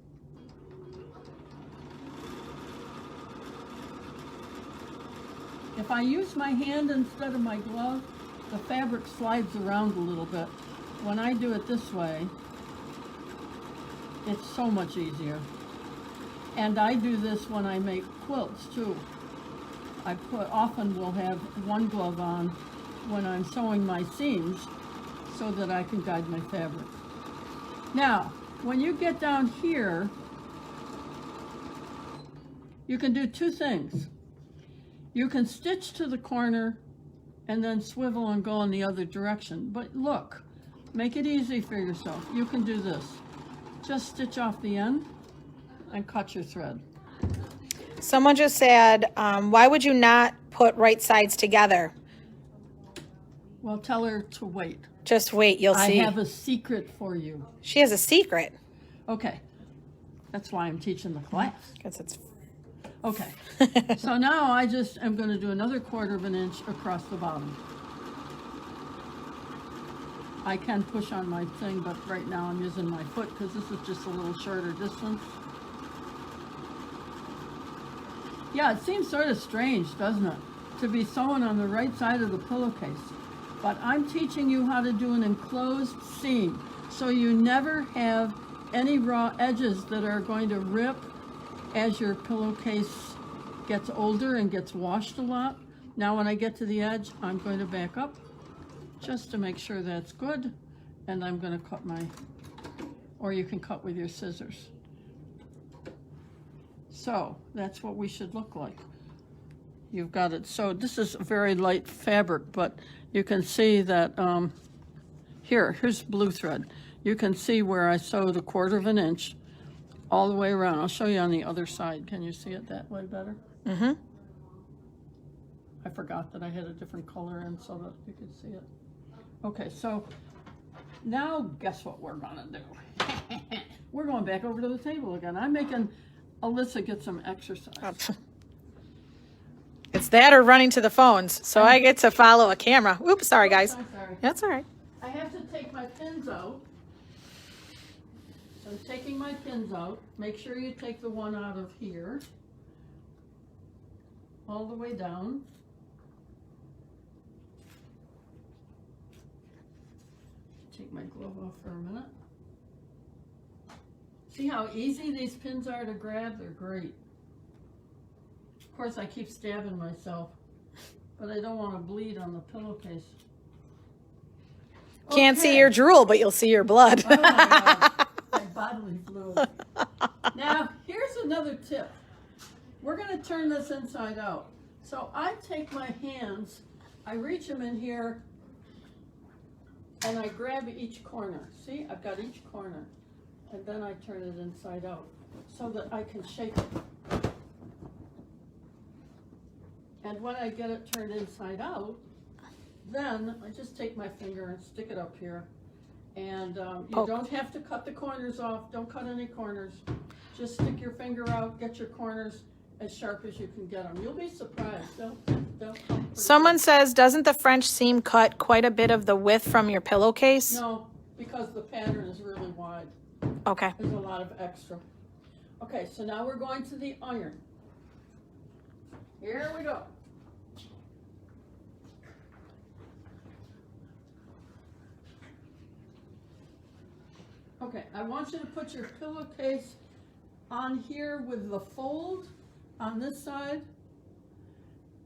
If I use my hand instead of my glove, the fabric slides around a little bit. When I do it this way, it's so much easier. And I do this when I make quilts too. I often will have one glove on when I'm sewing my seams so that I can guide my fabric. Now, when you get down here, you can do two things. You can stitch to the corner and then swivel and go in the other direction. But look, make it easy for yourself. You can do this. Just stitch off the end and cut your thread. Someone just said, why would you not put right sides together? Well, tell her to wait. Just wait, you'll see. I have a secret for you. She has a secret. Okay, that's why I'm teaching the class. Because it's... Okay, so now I just am going to do another 1/4 of an inch across the bottom. I can push on my thing, but right now I'm using my foot because this is just a little shorter distance. Yeah, it seems sort of strange, doesn't it, to be sewing on the right side of the pillowcase. But I'm teaching you how to do an enclosed seam, so you never have any raw edges that are going to rip as your pillowcase gets older and gets washed a lot. Now when I get to the edge, I'm going to back up just to make sure that's good, and I'm going to cut my, or you can cut with your scissors. So that's what we should look like. You've got it. So this is a very light fabric, but you can see that here's blue thread. You can see where I sewed a 1/4 of an inch all the way around. I'll show you on the other side. Can you see it that way better? Mm-hmm. I forgot that I had a different color in so that you could see it. Okay, so now guess what we're gonna do? We're going back over to the table again. I'm making Alyssa get some exercise. It's that or running to the phones, so I get to follow a camera. Oops, sorry guys. I'm sorry. That's all right. I have to take my pins out. So I'm taking my pins out. Make sure you take the one out of here all the way down. take my glove off for a minute. See how easy these pins are to grab? They're great. Of course, I keep stabbing myself, but I don't want to bleed on the pillowcase. Can't see Okay. your drool, but you'll see your blood. Oh my God, my bodily fluid. Now, here's another tip. We're going to turn this inside out. So I take my hands, I reach them in here, and I grab each corner. See, I've got each corner. And then I turn it inside out so that I can shape it. And when I get it turned inside out, then I just take my finger and stick it up here. And you don't have to cut the corners off. Don't cut any corners. Just stick your finger out, get your corners as sharp as you can get them. You'll be surprised. They'll come pretty Someone good. says, doesn't the French seam cut quite a bit of the width from your pillowcase? No, because the pattern is really wide. Okay. There's a lot of extra. Okay, so now we're going to the iron. Here we go. Okay, I want you to put your pillowcase on here with the fold on this side.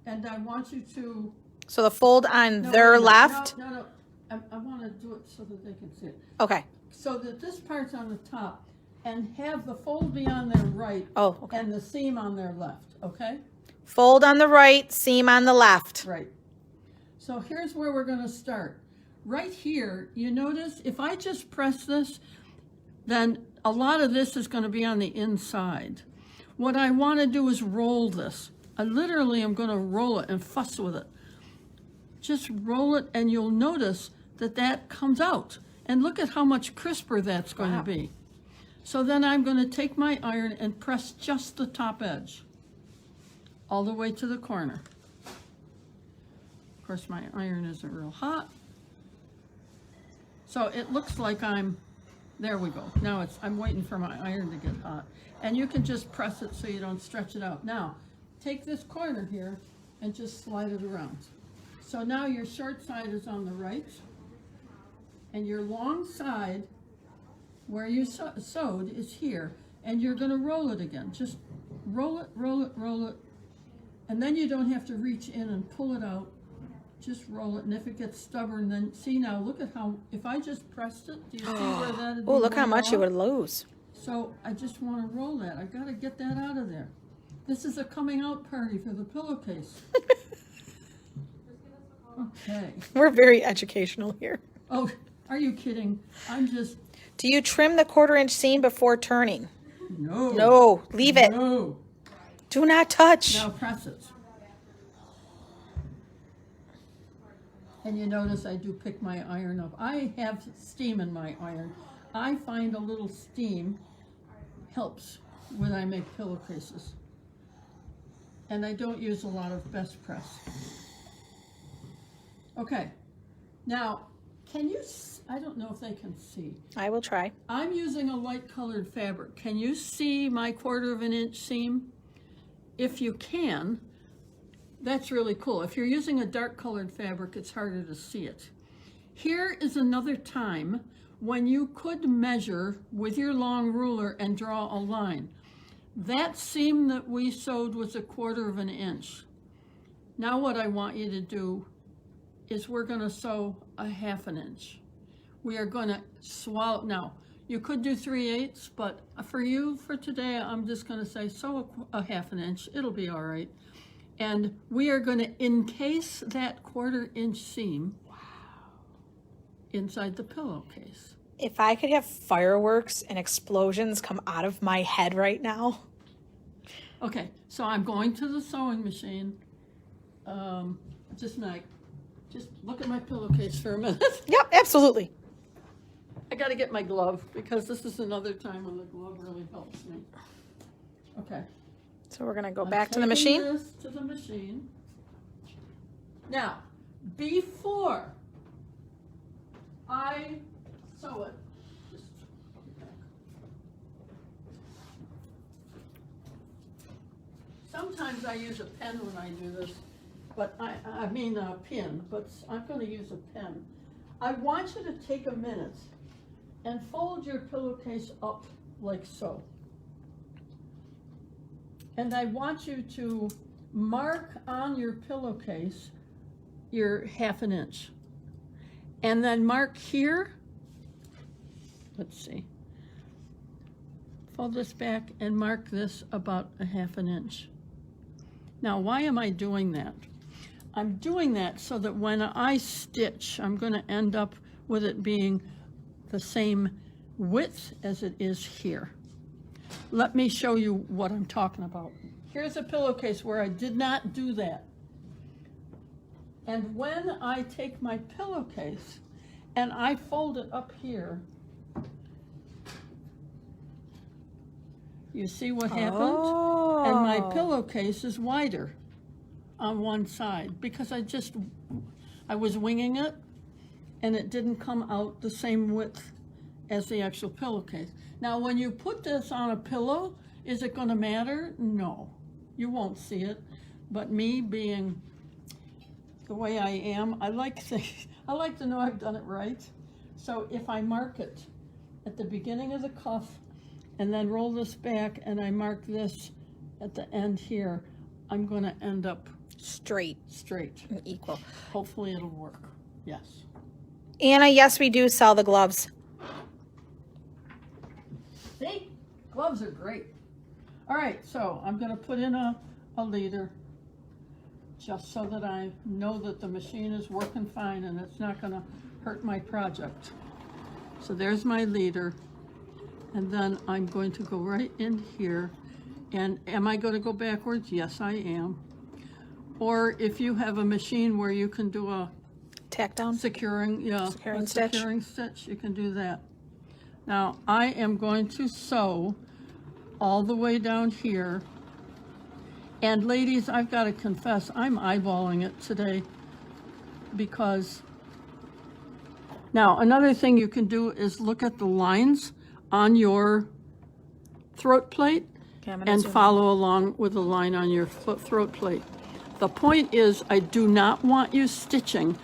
And I want you to... So the fold on No, their wait a minute. left? No. I want to do it so that they can see it. Okay. So that this part's on the top and have the fold be on their right Oh, okay. and the seam on their left, okay? Fold on the right, seam on the left. Right. So here's where we're going to start. Right here, you notice if I just press this, then a lot of this is going to be on the inside. What I want to do is roll this. I literally am going to roll it and fuss with it. Just roll it and you'll notice that that comes out. And look at how much crisper that's going to be. So then I'm going to take my iron and press just the top edge all the way to the corner. Of course, my iron isn't real hot. So it looks like there we go. Now I'm waiting for my iron to get hot. And you can just press it so you don't stretch it out. Now, take this corner here and just slide it around. So now your short side is on the right, and your long side, where you sewed, is here. And you're going to roll it again. Just roll it, roll it, roll it. And then you don't have to reach in and pull it out. Just roll it, and if it gets stubborn, then see now, look at how, if I just pressed it, do you see where that would be? Oh, look how right much you off? would lose. So I just want to roll that. I've got to get that out of there. This is a coming out party for the pillowcase. Okay. We're very educational here. Oh, are you kidding? I'm just, Do you trim the 1/4 inch seam before turning? no. No, leave it. No. Do not touch. Now press it. And you notice I do pick my iron up. I have steam in my iron. I find a little steam helps when I make pillowcases. And I don't use a lot of best press. Okay, now, I don't know if they can see. I will try. I'm using a light colored fabric. Can you see my 1/4 inch seam? If you can, that's really cool. If you're using a dark colored fabric, it's harder to see it. Here is another time when you could measure with your long ruler and draw a line. That seam that we sewed was 1/4 inch. Now what I want you to do is we're going to sew a 1/2 inch. We are going to swallow. Now, you could do 3/8, but for today, I'm just going to say sew a 1/2 inch. It'll be all right. And we are going to encase that 1/4 inch seam inside the pillowcase. If I could have fireworks and explosions come out of my head right now. Okay, so I'm going to the sewing machine. Just look at my pillowcase for a minute. Yep, absolutely. I got to get my glove because this is another time when the glove really helps me. Okay. So we're going to go I'm back to the taking machine. this to the machine. Now, before I sew it, just put it back. Sometimes I use a pen when I do this, but I mean a pin, but I'm going to use a pen. I want you to take a minute and fold your pillowcase up like so. And I want you to mark on your pillowcase your 1/2 inch. And then mark here, let's see, fold this back and mark this about 1/2 inch. Now, why am I doing that? I'm doing that so that when I stitch, I'm going to end up with it being the same width as it is here. Let me show you what I'm talking about. Here's a pillowcase where I did not do that. And when I take my pillowcase and I fold it up here, you see what happened? And my pillowcase is wider on one side because I was winging it and it didn't come out the same width as the actual pillowcase. Now, when you put this on a pillow, is it going to matter? No, you won't see it. But me being the way I am, I like to know I've done it right. So if I mark it at the beginning of the cuff and then roll this back and I mark this at the end here, I'm going to end up Straight and equal. Hopefully it'll work. Yes. Anna, yes, we do sell the gloves. See? Gloves are great. All right, so I'm going to put in a leader just so that I know that the machine is working fine and it's not going to hurt my project. So there's my leader. And then I'm going to go right in here. And am I going to go backwards? Yes, I am. Or if you have a machine where you can do a Tack down. securing Securing stitch, you can do that. Now I am going to sew all the way down here. And ladies, I've got to confess, I'm eyeballing it today because now another thing you can do is look at the lines on your throat plate and follow along with the line on your throat plate. The point is, I do not want you stitching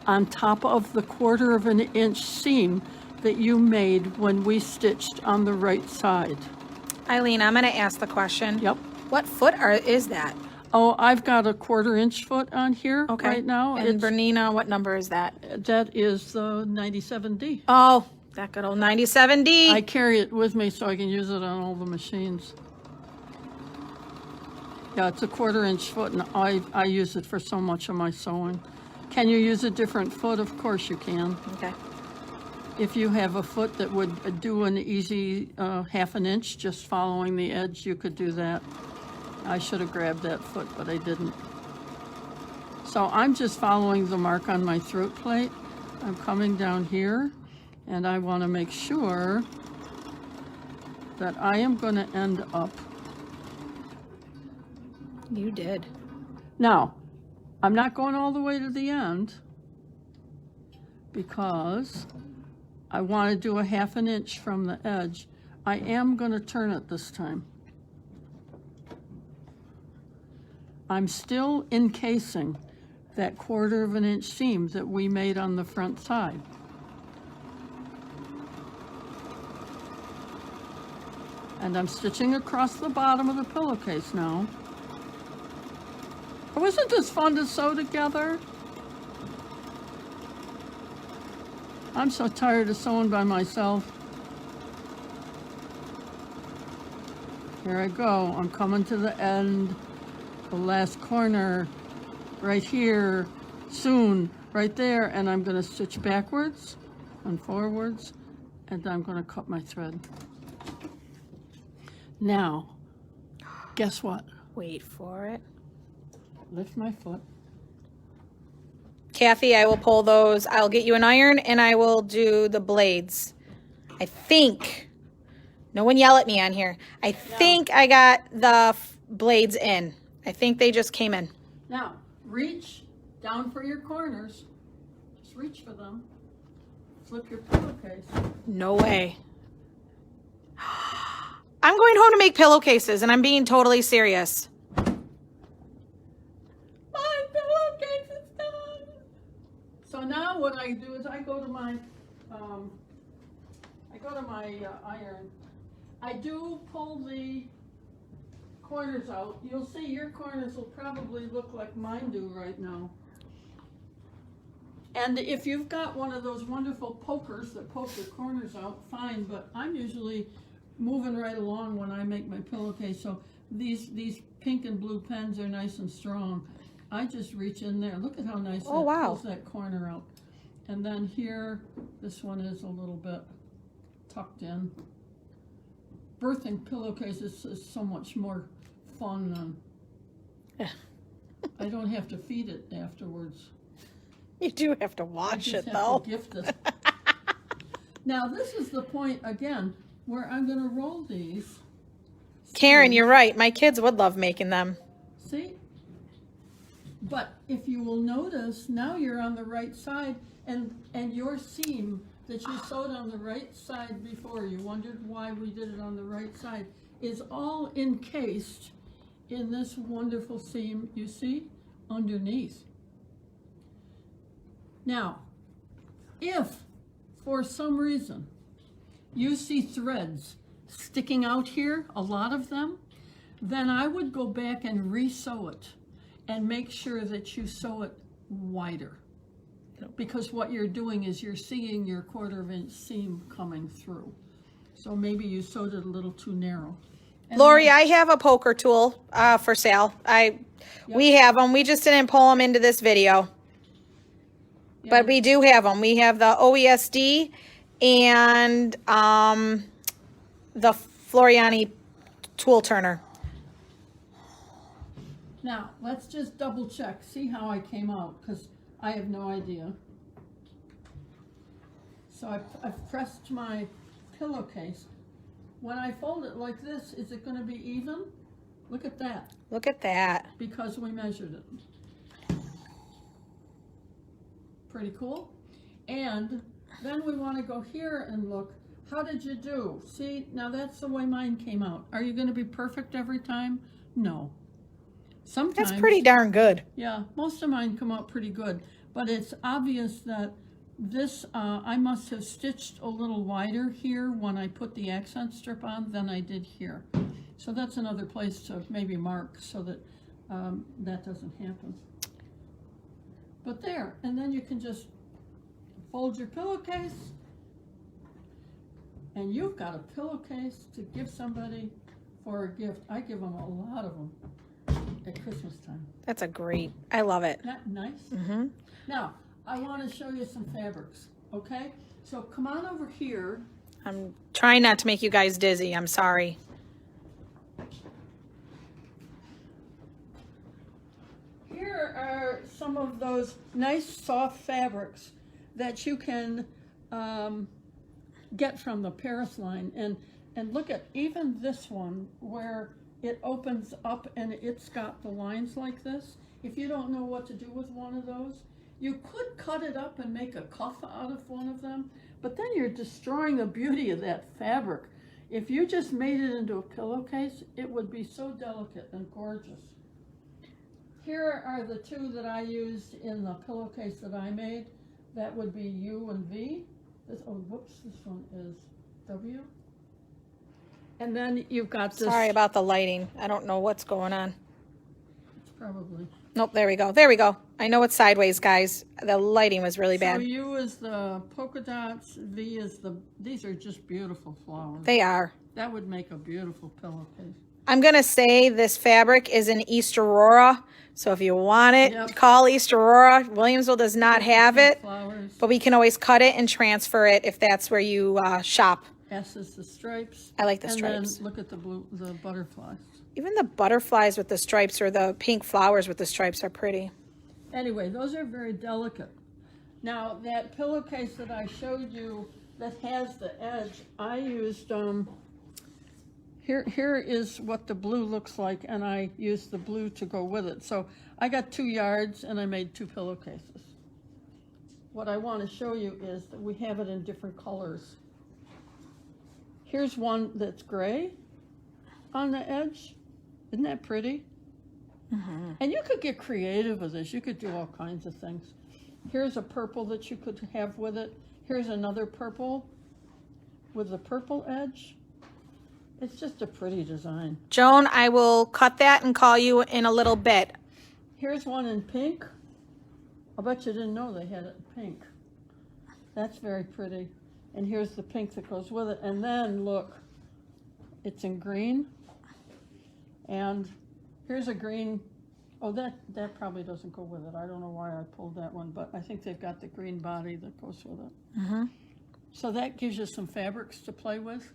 on top of the 1/4 inch seam that you made when we stitched on the right side. Eileen, I'm going to ask the question. Yep. What foot is that? Oh, I've got a 1/4 inch foot on here right now. And Bernina, what number is that? That is the 97D. Oh, that good old 97D. I carry it with me so I can use it on all the machines. Yeah, it's a 1/4 inch foot, and I use it for so much of my sewing. Can you use a different foot? Of course you can. Okay. If you have a foot that would do an easy 1/2 inch, just following the edge, you could do that. I should have grabbed that foot, but I didn't. So I'm just following the mark on my throat plate. I'm coming down here, and I want to make sure that I am going to end up. You did. Now, I'm not going all the way to the end because I want to do a 1/2 inch from the edge. I am going to turn it this time. I'm still encasing that 1/4 inch seam that we made on the front side. And I'm stitching across the bottom of the pillowcase now. Oh, isn't this fun to sew together? I'm so tired of sewing by myself. Here I go. I'm coming to the end, the last corner, right here, soon, right there, and I'm going to stitch backwards and forwards, and I'm going to cut my thread. Now, guess what? Wait for it. Lift my foot. Kathy, I will pull those. I'll get you an iron and I will do the blades. I think, no one yell at me on here. I think I got the blades in. I think they just came in. Now, reach down for your corners. Just reach for them. Flip your pillowcase. No way. I'm going home to make pillowcases and I'm being totally serious. My pillowcase is done. So So now what I do is I go to my iron. I do pull the corners out. You'll see your corners will probably look like mine do right now. And if you've got one of those wonderful pokers that poke the corners out, fine, but I'm usually moving right along when I make my pillowcase. So these pink and blue pens are nice and strong. I just reach in there. Look at how nice that pulls that corner out. And then here, this one is a little bit tucked in. Birthing pillowcases is so much more fun than I don't have to feed it afterwards. You do have to watch it, though. I just have to gift it. Now, this is the point, again, where I'm going to roll these. Karen, you're right. My kids would love making them. See? But if you will notice, now you're on the right side, and your seam that you sewed on the right side before, you wondered why we did it on the right side, is all encased in this wonderful seam, you see, underneath. Now, if for some reason you see threads sticking out here, a lot of them, then I would go back and re-sew it and make sure that you sew it wider. Because what you're doing is you're seeing your 1/4 inch seam coming through. So maybe you sewed it a little too narrow. And Lori, I have a poker tool for sale. We have them. We just didn't pull them into this video. Yeah. But we do have them. We have the OESD and the Floriani tool turner. Now, let's just double check, see how I came out, because I have no idea. So I've pressed my pillowcase. When I fold it like this, is it going to be even? Look at that. Look at that. Because we measured it. Pretty cool. And then we want to go here and look, how did you do? See, now that's the way mine came out. Are you going to be perfect every time? No. Sometimes. That's pretty darn good. Yeah, most of mine come out pretty good. But it's obvious that this, I must have stitched a little wider here when I put the accent strip on than I did here. So that's another place to maybe mark so that that doesn't happen. But there, and then you can just fold your pillowcase, and you've got a pillowcase to give somebody for a gift. I give them a lot of them at Christmas time. That's a great, I love it. Isn't that nice? Mm-hmm. Now, I want to show you some fabrics, okay? So come on over here. I'm trying not to make you guys dizzy. I'm sorry. Here are some of those nice soft fabrics that you can get from the Paris line. And look at even this one where it opens up and it's got the lines like this. If you don't know what to do with one of those, you could cut it up and make a cuff out of one of them, but then you're destroying the beauty of that fabric. If you just made it into a pillowcase, it would be so delicate and gorgeous. Here are the two that I used in the pillowcase that I made. That would be U and V. This, oh, whoops, this one is W. And then you've got this. Sorry about the lighting. I don't know what's going on. It's probably. Nope, there we go. There we go. I know it's sideways, guys. The lighting was really bad. So U is the polka dots, V is the, these are just beautiful flowers. They are. That would make a beautiful pillowcase. I'm going to say this fabric is an East Aurora. So if you want it, call East Aurora. Williamsville does not have it, Flowers. but we can always cut it and transfer it if that's where you shop. S is the stripes. I like the and stripes. Then look at the blue, the butterflies. Even the butterflies with the stripes or the pink flowers with the stripes are pretty. Anyway, those are very delicate. Now, that pillowcase that I showed you that has the edge, I used, here is what the blue looks like, and I used the blue to go with it. So I got 2 yards, and I made 2 pillowcases. What I want to show you is that we have it in different colors. Here's one that's gray on the edge. Isn't that pretty? Mm-hmm. And you could get creative with this. You could do all kinds of things. Here's a purple that you could have with it. Here's another purple with the purple edge. It's just a pretty design. Joan, I will cut that and call you in a little bit. Here's one in pink. I bet you didn't know they had it in pink. That's very pretty. And here's the pink that goes with it. And then look, it's in green. And here's a green. Oh, that probably doesn't go with it. I don't know why I pulled that one, but I think they've got the green body that goes with it. Mm-hmm. So that gives you some fabrics to play with.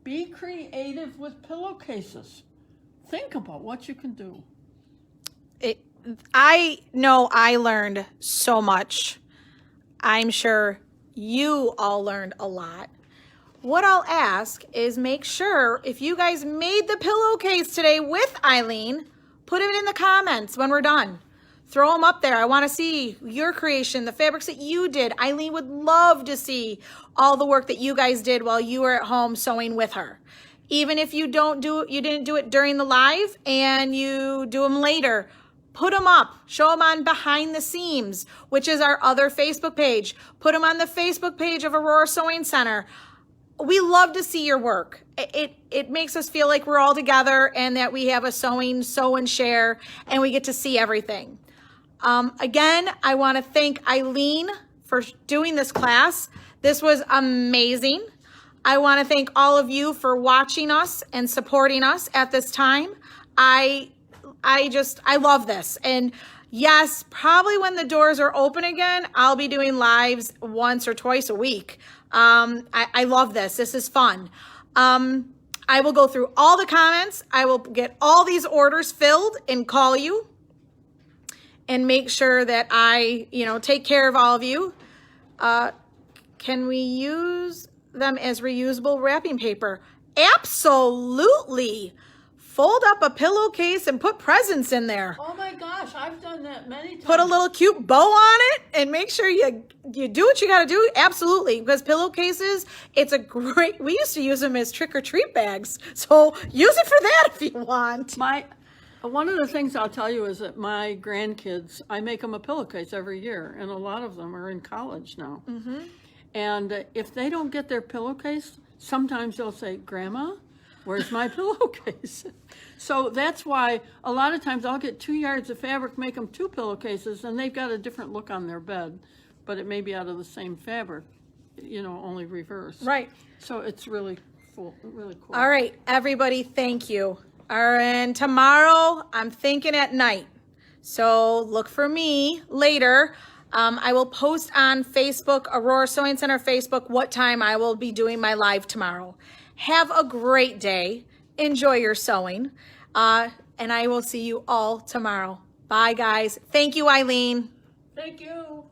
Be creative with pillowcases. Think about what you can do. I know I learned so much. I'm sure you all learned a lot. What I'll ask is make sure if you guys made the pillowcase today with Eileen, put it in the comments when we're done. Throw them up there. I want to see your creation, the fabrics that you did. Eileen would love to see all the work that you guys did while you were at home sewing with her. Even if you didn't do it during the live and you do them later, put them up. Show them on Behind the Seams, which is our other Facebook page. Put them on the Facebook page of Aurora Sewing Center. We love to see your work. It makes us feel like we're all together and that we have a sew and share, and we get to see everything. Again, I want to thank Eileen for doing this class. This was amazing. I want to thank all of you for watching us and supporting us at this time. I love this. And yes, probably when the doors are open again, I'll be doing lives once or twice a week. I love this. This is fun. I will go through all the comments. I will get all these orders filled and call you and make sure that I, take care of all of you. Can we use them as reusable wrapping paper? Absolutely. Fold up a pillowcase and put presents in there. Oh my gosh, I've done that many times. Put a little cute bow on it and make sure you do what you got to do. Absolutely. Because pillowcases, it's a great, we used to use them as trick-or-treat bags. So use it for that if you want. One of the things I'll tell you is that my grandkids, I make them a pillowcase every year, and a lot of them are in college now. Mm-hmm. And if they don't get their pillowcase, sometimes they'll say, Grandma, where's my pillowcase? So that's why a lot of times I'll get 2 yards of fabric, make them 2 pillowcases, and they've got a different look on their bed, but it may be out of the same fabric, only reverse. Right. So it's really cool. All right, everybody, thank you. And tomorrow, I'm thinking at night. So look for me later. I will post on Facebook, Aurora Sewing Center Facebook, what time I will be doing my live tomorrow. Have a great day. Enjoy your sewing. And I will see you all tomorrow. Bye, guys. Thank you, Eileen. Thank you.